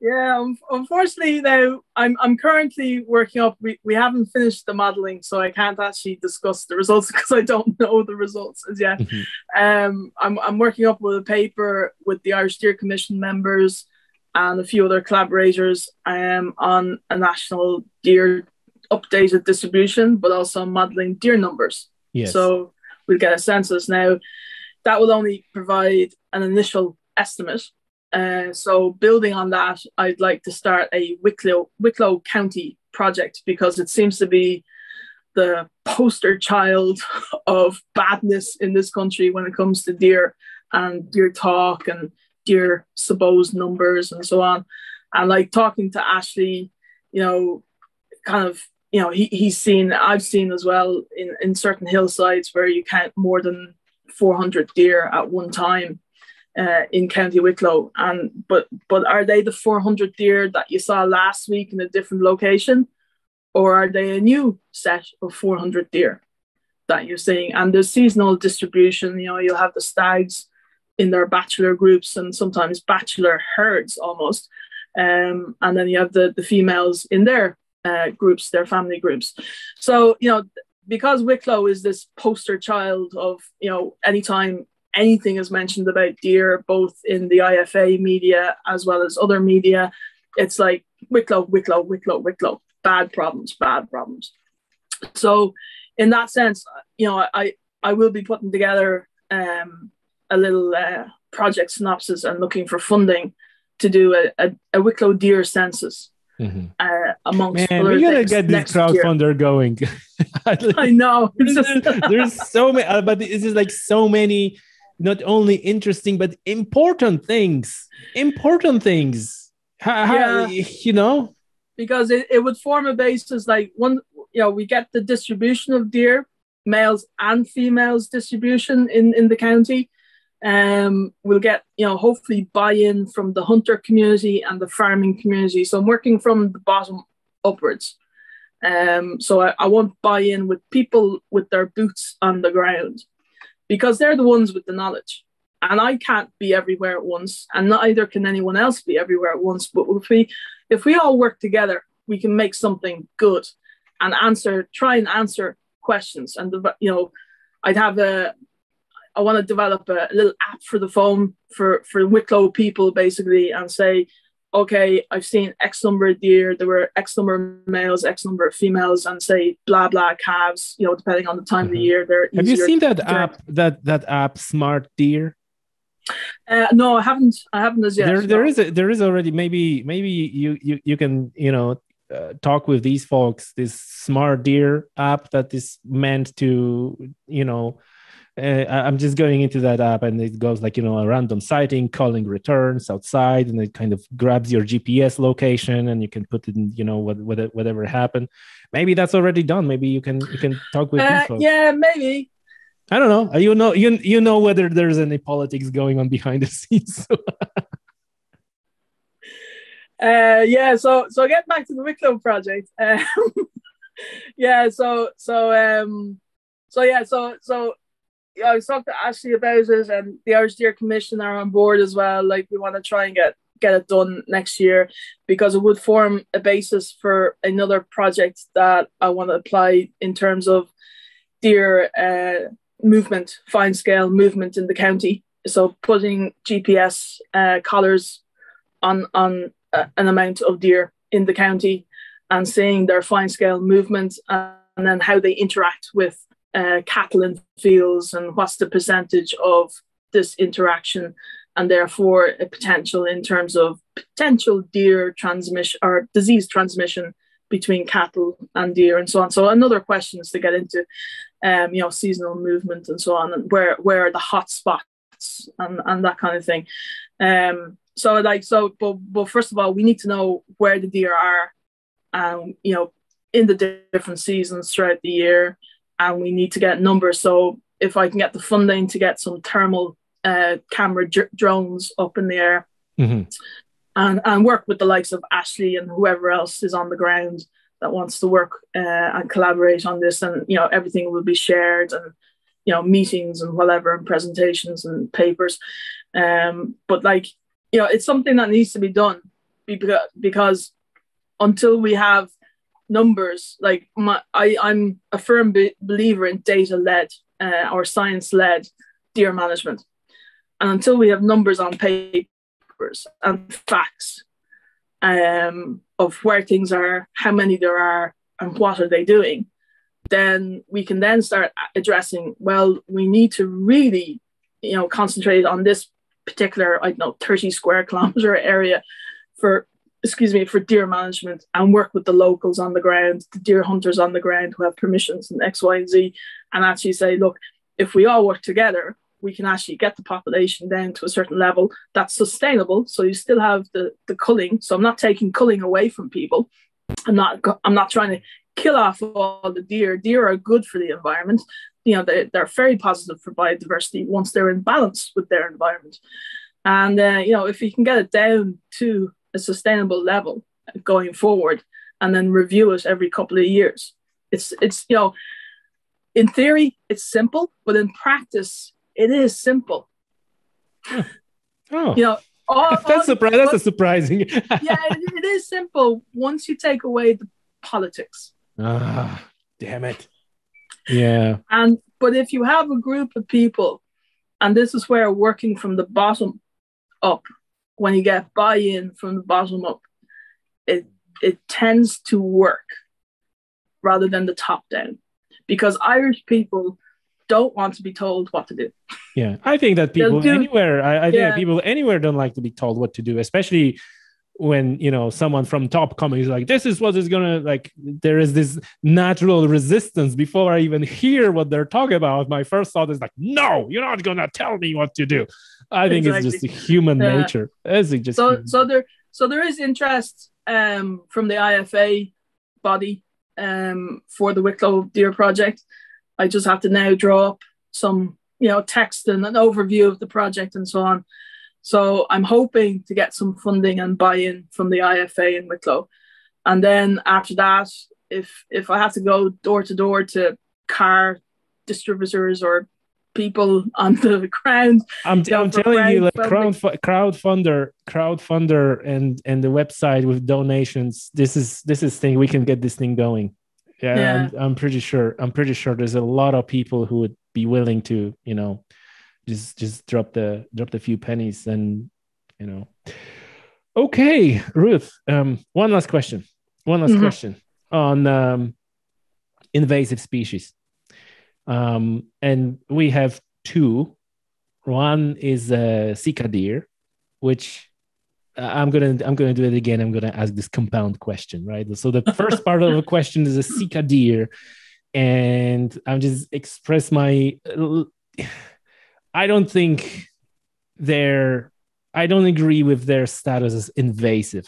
B: Yeah, unfortunately now I'm currently working up. We haven't finished the modelling, so I can't actually discuss the results because I don't know the results as yet.
A: Mhm.
B: I'm working up with a paper with the Irish Deer Commission members and a few other collaborators on a national deer updated distribution, but also modelling deer numbers.
A: Yes.
B: So we'll get a census now. That will only provide an initial estimate. So building on that, I'd like to start a Wicklow County project because it seems to be the poster child of badness in this country when it comes to deer and deer talk and deer supposed numbers and so on. And like talking to Ashley, kind of, I've seen as well in certain hillsides where you count more than 400 deer at one time. In County Wicklow, but are they the 400 deer that you saw last week in a different location, or are they a new set of 400 deer that you're seeing? And there's seasonal distribution. You'll have the stags in their bachelor groups and sometimes bachelor herds almost, and then you have the females in their groups, their family groups. So because Wicklow is this poster child of anytime anything is mentioned about deer, both in the IFA media as well as other media, it's like Wicklow, Wicklow, Wicklow, Wicklow, bad problems. So in that sense, I will be putting together a little project synopsis and looking for funding to do a Wicklow deer census.
A: Mm-hmm.
B: Amongst
A: Man,
B: other
A: we gotta
B: things
A: get this crowdfunder going.
B: I know.
A: There's so many, but it's just like so many, not only interesting but important things. How
B: because it would form a basis like one. We get the distribution of deer, males and females distribution in the county. We'll get hopefully buy-in from the hunter community and the farming community. So I'm working from the bottom upwards. So I want buy-in with people with their boots on the ground because they're the ones with the knowledge. And I can't be everywhere at once, and neither can anyone else be everywhere at once. But if we all work together, we can make something good and try and answer questions. And I want to develop a little app for the phone for Wicklow people, basically, and say, okay, I've seen X number of deer, there were X number of males, X number of females, and say blah blah calves, depending on the time of the year.
A: Have you seen that app, that app Smart Deer?
B: No, I haven't as yet.
A: There is already, maybe you can talk with these folks, this Smart Deer app that is meant to I'm just going into that app and it goes like, a random sighting, calling returns outside, and it kind of grabs your GPS location and you can put it in, whatever happened. Maybe that's already done. Maybe you can talk with these folks.
B: Yeah, maybe.
A: I don't know. You know whether there's any politics going on behind the scenes.
B: So get back to the Wicklow project. I was talking to Ashley about it, and the Irish Deer Commission are on board as well. Like, we want to try and get it done next year because it would form a basis for another project that I want to apply in terms of deer movement, fine scale movement in the county. So putting GPS collars on an amount of deer in the county and seeing their fine scale movement and then how they interact with cattle in fields and what's the percentage of this interaction, and therefore a potential in terms of potential deer transmission or disease transmission between cattle and deer and so on. So another question is to get into seasonal movement and so on, and where are the hot spots and that kind of thing. But first of all, we need to know where the deer are in the different seasons throughout the year. And we need to get numbers. So if I can get the funding to get some thermal camera drones up in the air,
A: mm-hmm.
B: and work with the likes of Ashley and whoever else is on the ground that wants to work and collaborate on this, and everything will be shared, and meetings and whatever, and presentations and papers. But it's something that needs to be done. because until we have numbers, like I'm a firm believer in data-led or science-led deer management. And until we have numbers on papers and facts of where things are, how many there are, and what are they doing, then we can then start addressing, well, we need to really, concentrate on this particular, 30 square kilometer area for deer management, and work with the locals on the ground, the deer hunters on the ground who have permissions and X, Y, and Z, and actually say, look, if we all work together, we can actually get the population down to a certain level that's sustainable. So you still have the culling. So I'm not taking culling away from people. I'm not trying to kill off all the deer. Deer are good for the environment. They're very positive for biodiversity once they're in balance with their environment. And if you can get it down to a sustainable level going forward, and then review it every couple of years, it's in theory it's simple, but in practice it is simple.
A: Oh, that's surprising.
B: Yeah, it is simple once you take away the politics.
A: Damn it. Yeah.
B: But if you have a group of people, and this is where working from the bottom up, when you get buy-in from the bottom up, it tends to work rather than the top down, because Irish people don't want to be told what to do.
A: Yeah, I think that people anywhere, I think that people anywhere don't like to be told what to do, especially when someone from top coming is like, this is what is gonna, like, there is this natural resistance before I even hear what they're talking about. My first thought is like, no, you're not gonna tell me what to do. I think it's just human nature.
B: So there is interest from the IFA body for the Wicklow Deer Project. I just have to now draw up some text and an overview of the project and so on. So I'm hoping to get some funding and buy-in from the IFA in Wicklow. And then after that, if I have to go door to door to car distributors or people on the ground,
A: I'm telling you, like, crowdfunder and the website with donations, this is thing, we can get this thing going. Yeah. I'm pretty sure there's a lot of people who would be willing to just drop the few pennies. And okay, Ruth, one last question on invasive species, and we have two. One is Sika deer, which I'm gonna do it again. I'm gonna ask this compound question, right? So the first part of the question is a Sika deer, and I'm just express my. I don't agree with their status as invasive.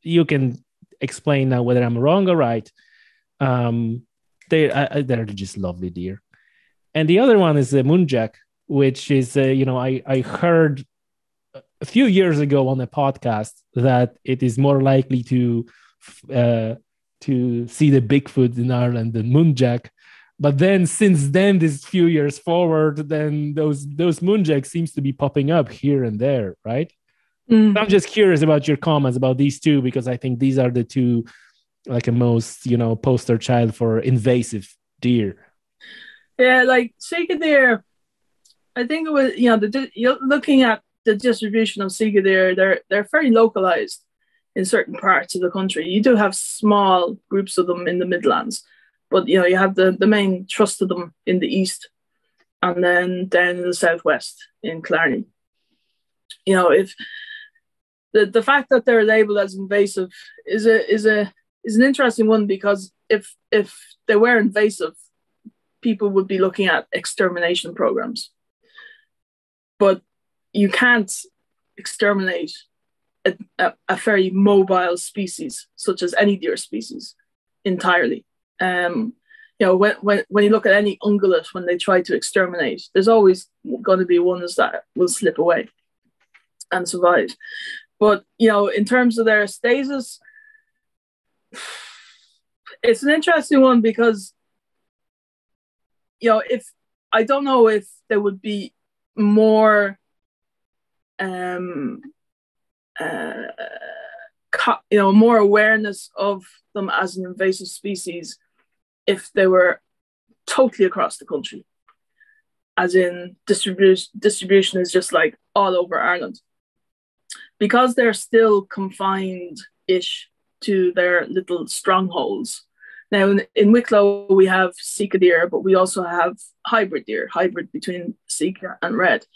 A: You can explain now whether I'm wrong or right. They're just lovely deer. And the other one is the muntjac, which is I heard a few years ago on a podcast that it is more likely to see the Bigfoot in Ireland than muntjac. But then since then, this few years forward, then those muntjacs seems to be popping up here and there, right? I'm just curious about your comments about these two, because I think these are the two, like, a most poster child for invasive deer.
B: Yeah, like Sika deer, I think it was you're looking at the distribution of Sika deer. They're very localized in certain parts of the country. You do have small groups of them in the Midlands, but you have the main thrust of them in the east, and then down in the southwest in Killarney. If the fact that they're labelled as invasive is an interesting one, because if they were invasive, people would be looking at extermination programs. But you can't exterminate a very mobile species such as any deer species entirely. When you look at any ungulate, when they try to exterminate, there's always going to be ones that will slip away and survive. But in terms of their status, it's an interesting one, because if I don't know if there would be more more awareness of them as an invasive species if they were totally across the country, as in distribution is just like all over Ireland. Because they're still confined-ish to their little strongholds. Now, in Wicklow, we have Sika deer, but we also have hybrid deer, hybrid between Sika and red.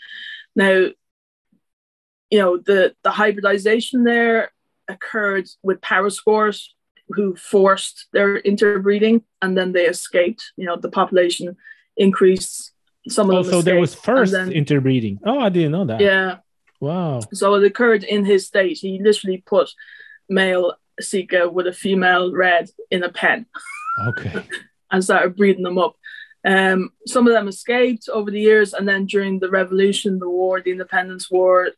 B: Now, the hybridization there occurred with parasaurs who forced their interbreeding, and then they escaped. The population increased. Some of them
A: so there was first interbreeding. Oh, I didn't know that.
B: Yeah.
A: Wow.
B: So it occurred in his state. He literally put male Sika with a female red in a pen.
A: Okay.
B: And started breeding them up. Some of them escaped over the years, and then during the revolution, the war, the independence war,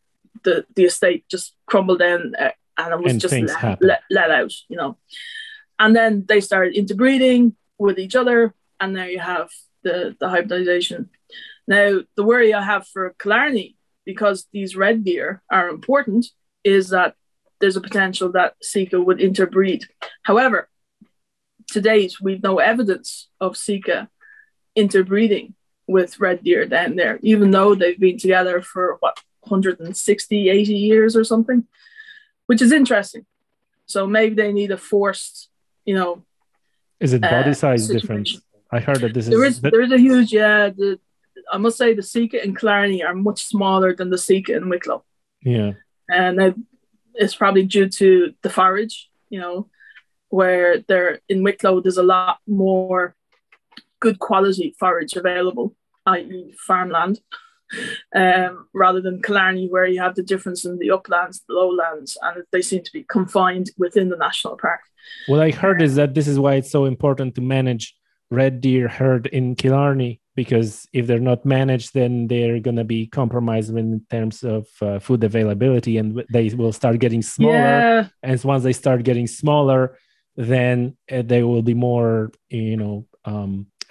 B: the estate just crumbled down, and it was just let out, And then they started interbreeding with each other, and now you have the hybridization. Now, the worry I have for Killarney, because these red deer are important, is that there's a potential that Sika would interbreed. However, to date, we've no evidence of Sika interbreeding with red deer down there, even though they've been together for 160, 80 years or something, which is interesting. So maybe they need a forced,
A: Is it body size difference? I heard that
B: there is a huge, I must say the Sika in Killarney are much smaller than the Sika in Wicklow.
A: Yeah.
B: And it's probably due to the forage, where they're in Wicklow, there's a lot more good quality forage available, i.e. farmland, rather than Killarney, where you have the difference in the uplands, the lowlands, and they seem to be confined within the national park.
A: What I heard is that this is why it's so important to manage red deer herd in Killarney, because if they're not managed, then they're going to be compromised in terms of food availability, and they will start getting smaller.
B: Yeah.
A: And once they start getting smaller, then they will be more,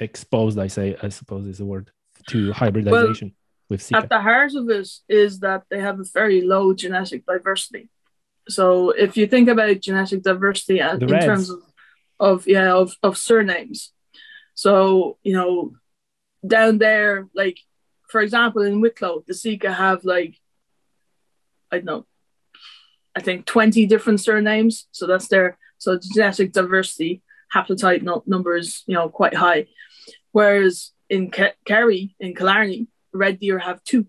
A: exposed, I suppose is the word, to hybridization with Sika.
B: At the heart of it is that they have a very low genetic diversity. So if you think about genetic diversity in terms of surnames, so, down there, like, for example, in Wicklow, the Sika have I think 20 different surnames. So that's so genetic diversity, haplotype number is, quite high. Whereas in Kerry, in Killarney, red deer have 2.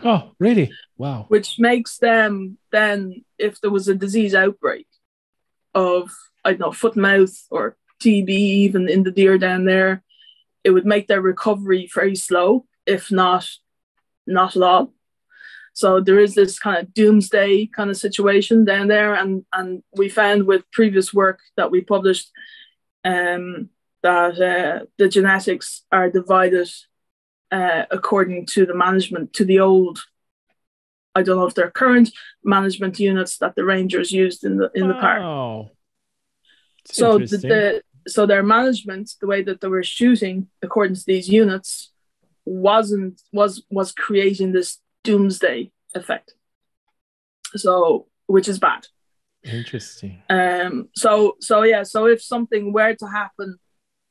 A: Oh, really? Wow.
B: Which makes them then, if there was a disease outbreak of, foot and mouth or TB even in the deer down there, it would make their recovery very slow, if not at all. So there is this kind of doomsday kind of situation down there. And we found with previous work that we published that the genetics are divided according to the management, to the old, I don't know if they're current management units that the rangers used in the park.
A: Oh,
B: so their management, the way that they were shooting according to these units, was creating this doomsday effect. So, which is bad.
A: Interesting.
B: So if something were to happen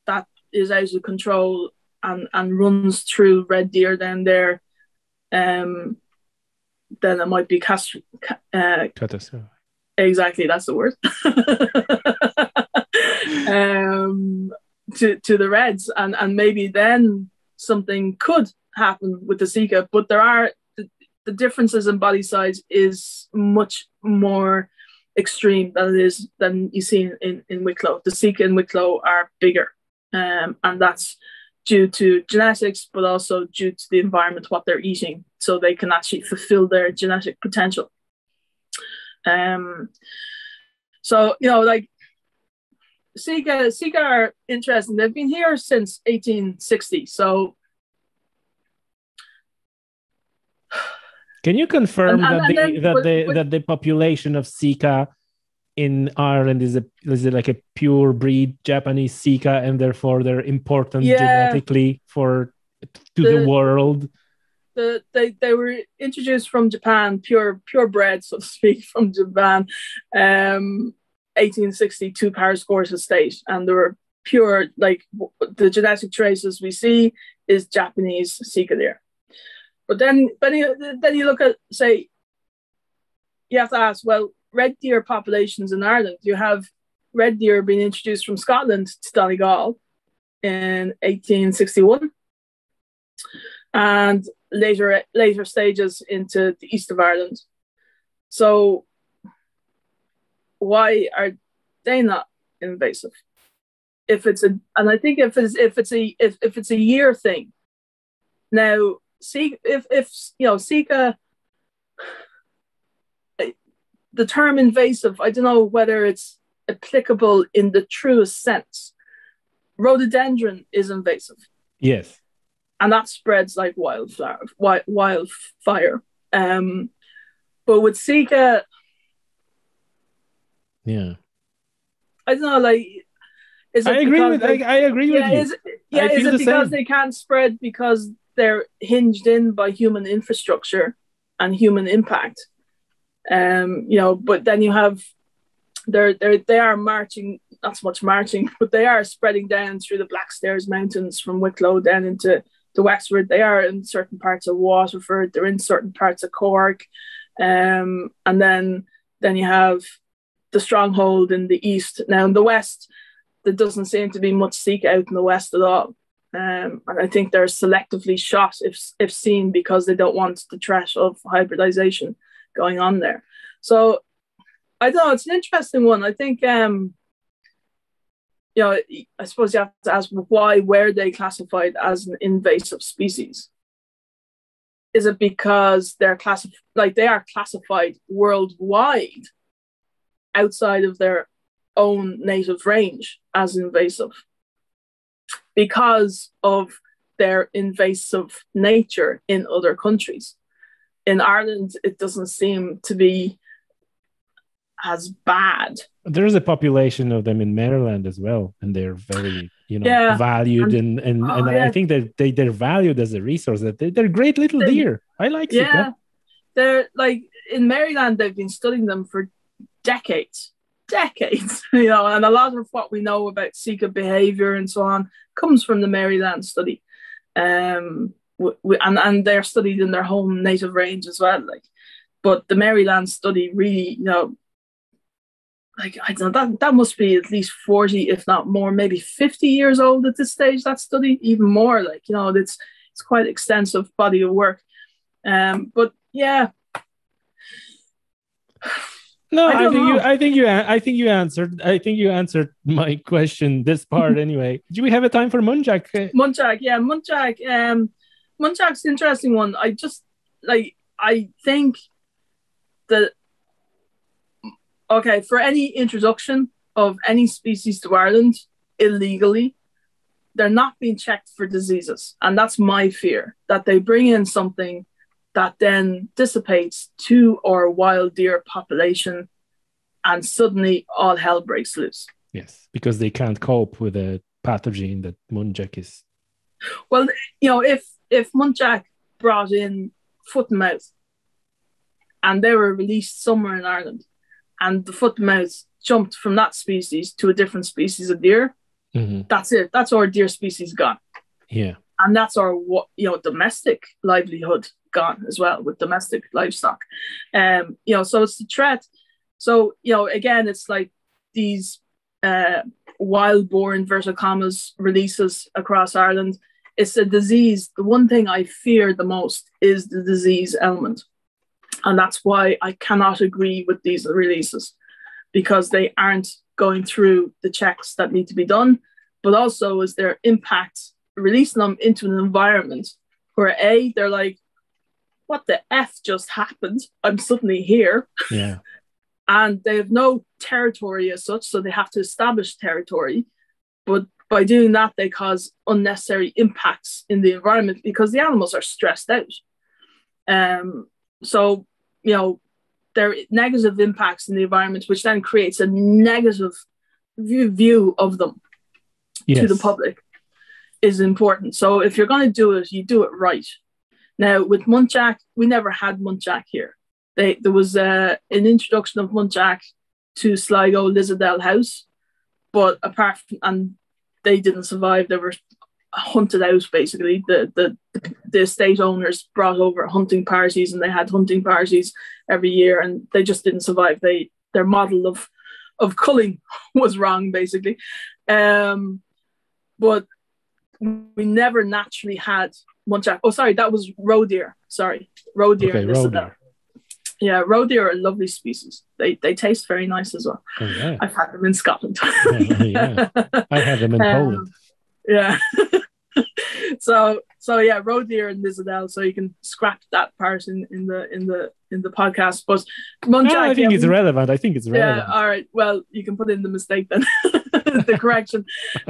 B: that is out of control and runs through red deer down there, then it might be
A: catastrophe.
B: Exactly, that's the word. To the reds, and maybe then something could happen with the Sika, but there are the differences in body size is much more extreme than you see in Wicklow. The Sika in Wicklow are bigger, and that's due to genetics, but also due to the environment, what they're eating, so they can actually fulfill their genetic potential. So Sika are interesting. They've been here since 1860. So,
A: can you confirm that the population of Sika in Ireland is it like a pure breed Japanese Sika, and therefore they're important genetically to the world?
B: They were introduced from Japan, purebred, so to speak, from Japan, 1862 Paris Gorse estate, and they were pure. Like the genetic traces we see is Japanese Sika deer. But then you look at, say, you have to ask, well, red deer populations in Ireland. You have red deer being introduced from Scotland to Donegal in 1861, and later stages into the east of Ireland. So why are they not invasive? And I think if it's a year thing. Now, see if Sika, the term invasive, I don't know whether it's applicable in the truest sense. Rhododendron is invasive.
A: Yes.
B: And that spreads like wildfire. But with Sika,
A: yeah,
B: I don't know. Like,
A: I agree with you.
B: Is it because they can't spread because they're hinged in by human infrastructure and human impact? But then you have they are marching, not so much marching, but they are spreading down through the Blackstairs Mountains from Wicklow down into the westward. They are in certain parts of Waterford. They're in certain parts of Cork, and then you have the stronghold in the east. Now in the west, there doesn't seem to be much Sika out in the west at all, and I think they're selectively shot if seen because they don't want the threat of hybridization going on there. So I don't know. It's an interesting one. I think I suppose you have to ask, why were they classified as an invasive species? Is it because they are classified worldwide outside of their own native range as invasive because of their invasive nature in other countries? In Ireland, it doesn't seem to be as bad.
A: There's a population of them in Maryland as well, and they're very, valued, and I think that they're valued as a resource. That they're great little deer. I like Sika.
B: Yeah, they're like in Maryland. They've been studying them for decades, and a lot of what we know about Sika behavior and so on comes from the Maryland study. And they're studied in their home native range as well. But the Maryland study really, I don't know, that must be at least 40, if not more, maybe 50 years old at this stage, that study, even more. It's quite extensive body of work. But yeah.
A: No, I think you answered my question, this part anyway. Do we have a time for Muntjac?
B: Muntjac. Muntjac's an interesting one. I think that, for any introduction of any species to Ireland illegally, they're not being checked for diseases. And that's my fear, that they bring in something that then dissipates to our wild deer population and suddenly all hell breaks loose.
A: Yes, because they can't cope with a pathogen that Muntjac is.
B: Well, if Muntjac brought in foot and mouth and they were released somewhere in Ireland and the foot and mouth jumped from that species to a different species of deer, that's it. That's our deer species gone.
A: Yeah.
B: And that's our domestic livelihood gone as well, with domestic livestock. So it's the threat. So, again, it's like these wild boar, inverted commas, releases across Ireland. It's a disease. The one thing I fear the most is the disease element. And that's why I cannot agree with these releases, because they aren't going through the checks that need to be done, but also is their impact releasing them into an environment where they're like, what the F just happened? I'm suddenly here.
A: Yeah.
B: And they have no territory as such, so they have to establish territory. But by doing that, they cause unnecessary impacts in the environment because the animals are stressed out. So, there are negative impacts in the environment, which then creates a negative view of them to the public, is important. So if you're going to do it, you do it right. Now, with muntjac, we never had muntjac here. There was an introduction of muntjac to Sligo Lizardale House, but apart from, and they didn't survive. They were hunted out, basically. The estate owners brought over hunting parties, and they had hunting parties every year, and they just didn't survive. Their model of culling was wrong, basically. But we never naturally had muntjac. Oh, sorry, that was roe deer. Sorry, roe deer.
A: Okay, roe deer.
B: Yeah, roe deer are a lovely species. They taste very nice as well.
A: Oh, yeah.
B: I've had them in Scotland.
A: Yeah. I had them in Poland.
B: Yeah. so yeah, roe deer and Lizardale. So you can scrap that part in the podcast. But muntjac,
A: I think it's relevant. I think it's relevant.
B: Yeah. All right. Well, you can put in the mistake then, the correction.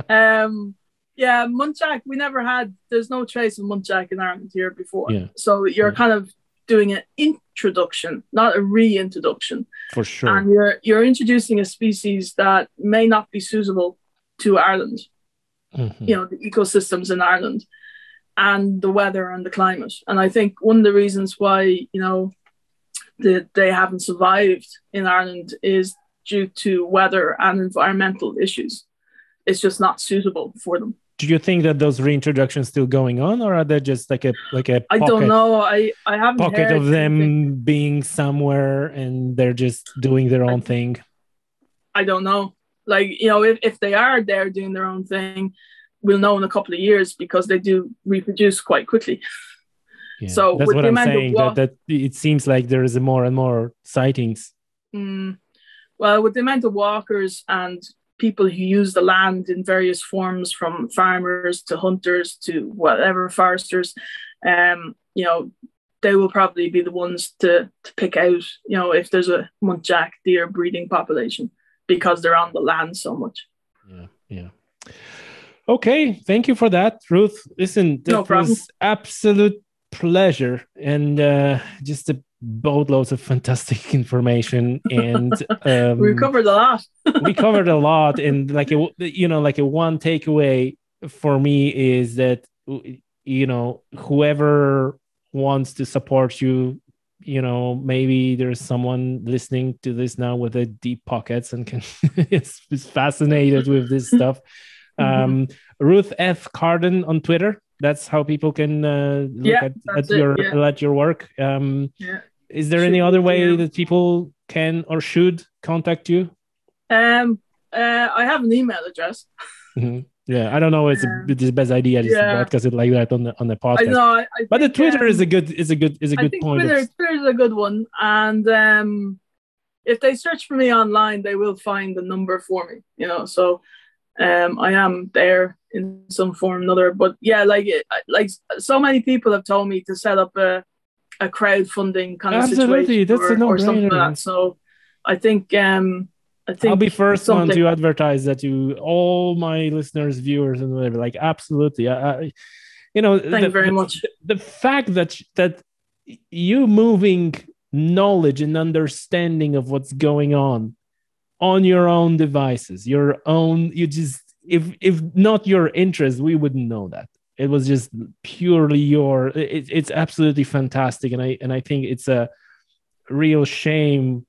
B: Yeah, muntjac. We never had. There's no trace of muntjac in Ireland here before.
A: Yeah.
B: So you're kind of doing an introduction, not a reintroduction.
A: For sure.
B: And you're introducing a species that may not be suitable to Ireland.
A: Mm-hmm.
B: The ecosystems in Ireland and the weather and the climate. And I think one of the reasons why, they haven't survived in Ireland is due to weather and environmental issues. It's just not suitable for them.
A: Do you think that those reintroductions still going on, or are they just like a pocket,
B: I don't know. I haven't
A: pocket
B: heard
A: of them
B: anything.
A: being somewhere and they're just doing their own thing?
B: I don't know. If they are there doing their own thing, we'll know in a couple of years because they do reproduce quite quickly.
A: Yeah,
B: so
A: that's what I'm saying. That it seems like there is more and more sightings.
B: Well, with the amount of walkers and people who use the land in various forms, from farmers to hunters to whatever, foresters, they will probably be the ones to pick out, if there's a muntjac deer breeding population, because they're on the land so much.
A: Yeah. Okay, thank you for that, Ruth. Listen, that was absolute pleasure, and just a boatloads of fantastic information, and
B: we covered a lot.
A: We covered a lot, and like a one takeaway for me is that whoever wants to support you, maybe there's someone listening to this now with a deep pockets and is fascinated with this stuff. Ruth F. Carden on Twitter. That's how people can look at your work. Is there any other way that people can or should contact you?
B: I have an email address.
A: Mm-hmm. Yeah, I don't know. It's the best idea just to broadcast it like that on the podcast.
B: I know,
A: but the Twitter is a good point.
B: Twitter is a good one, and if they search for me online, they will find the number for me. So I am there in some form or another. But yeah, like so many people have told me to set up a crowdfunding kind of situation,
A: that's a no-brainer,
B: or something like that. So I think
A: I'll be first one to advertise that to all my listeners, viewers, and whatever. Like, absolutely.
B: Thank you very much.
A: The fact that you moving knowledge and understanding of what's going on your own devices, if not your interest, we wouldn't know that. It was just purely it's absolutely fantastic. And I think it's a real shame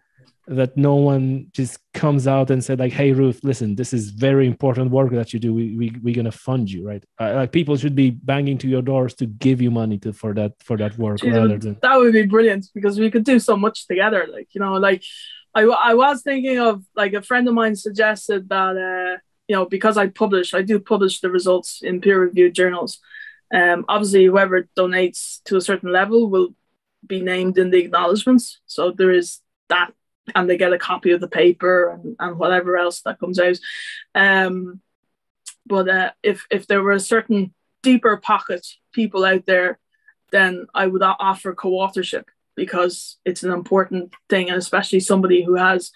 A: that no one just comes out and said, like, hey, Ruth, listen, this is very important work that you do. We're going to fund you, right? Like, people should be banging to your doors to give you money for that work.
B: That would be brilliant, because we could do so much together. I was thinking of, like, a friend of mine suggested that, because I do publish the results in peer-reviewed journals. Obviously, whoever donates to a certain level will be named in the acknowledgements. So there is that, and they get a copy of the paper and whatever else that comes out. But if there were a certain deeper pocket people out there, then I would offer co-authorship, because it's an important thing, and especially somebody who has,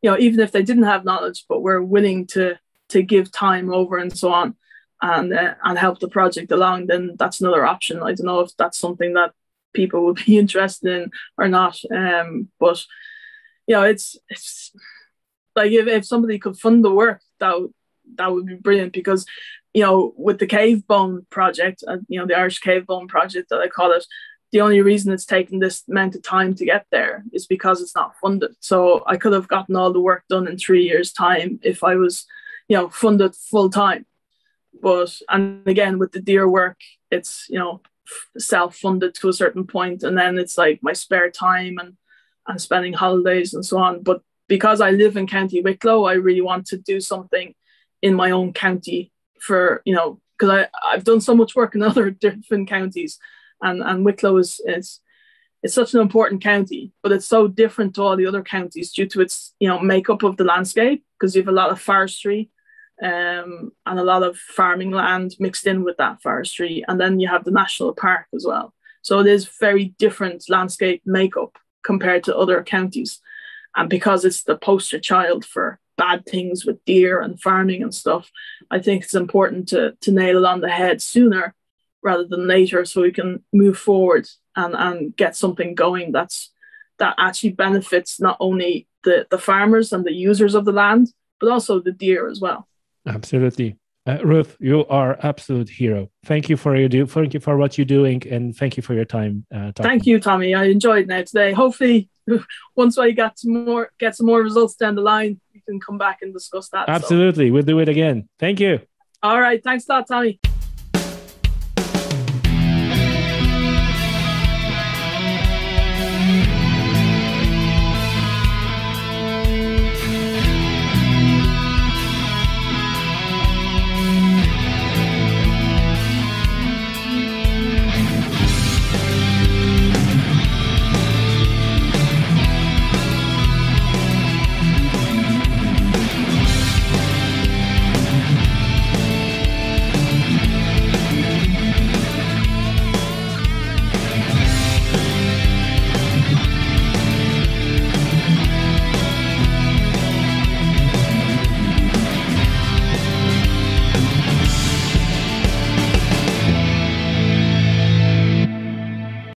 B: even if they didn't have knowledge, but were willing to give time over and so on, and help the project along, then that's another option. I don't know if that's something that people would be interested in or not. But it's like, if somebody could fund the work, that would be brilliant, because with the cave bone project, the Irish cave bone project that I call it, the only reason it's taken this amount of time to get there is because it's not funded. So I could have gotten all the work done in 3 years' time if I was, funded full time. And again, with the deer work, it's, self-funded to a certain point, and then it's like my spare time and spending holidays and so on. But because I live in County Wicklow, I really want to do something in my own county for, because I've done so much work in other different counties, and Wicklow is it's such an important county, but it's so different to all the other counties due to its makeup of the landscape, because you have a lot of forestry and a lot of farming land mixed in with that forestry, and then you have the national park as well. So it is very different landscape makeup compared to other counties, and because it's the poster child for bad things with deer and farming and stuff, I think it's important to nail it on the head sooner rather than later, so we can move forward and get something going that actually benefits not only the farmers and the users of the land, but also the deer as well.
A: Absolutely. Ruth, you are absolute hero. Thank you for what you're doing, and thank you for your time.
B: Thank you, Tommy. I enjoyed now today. Hopefully, once I get some more results down the line, we can come back and discuss that.
A: Absolutely. So. We'll do it again. Thank you.
B: All right. Thanks a lot, Tommy.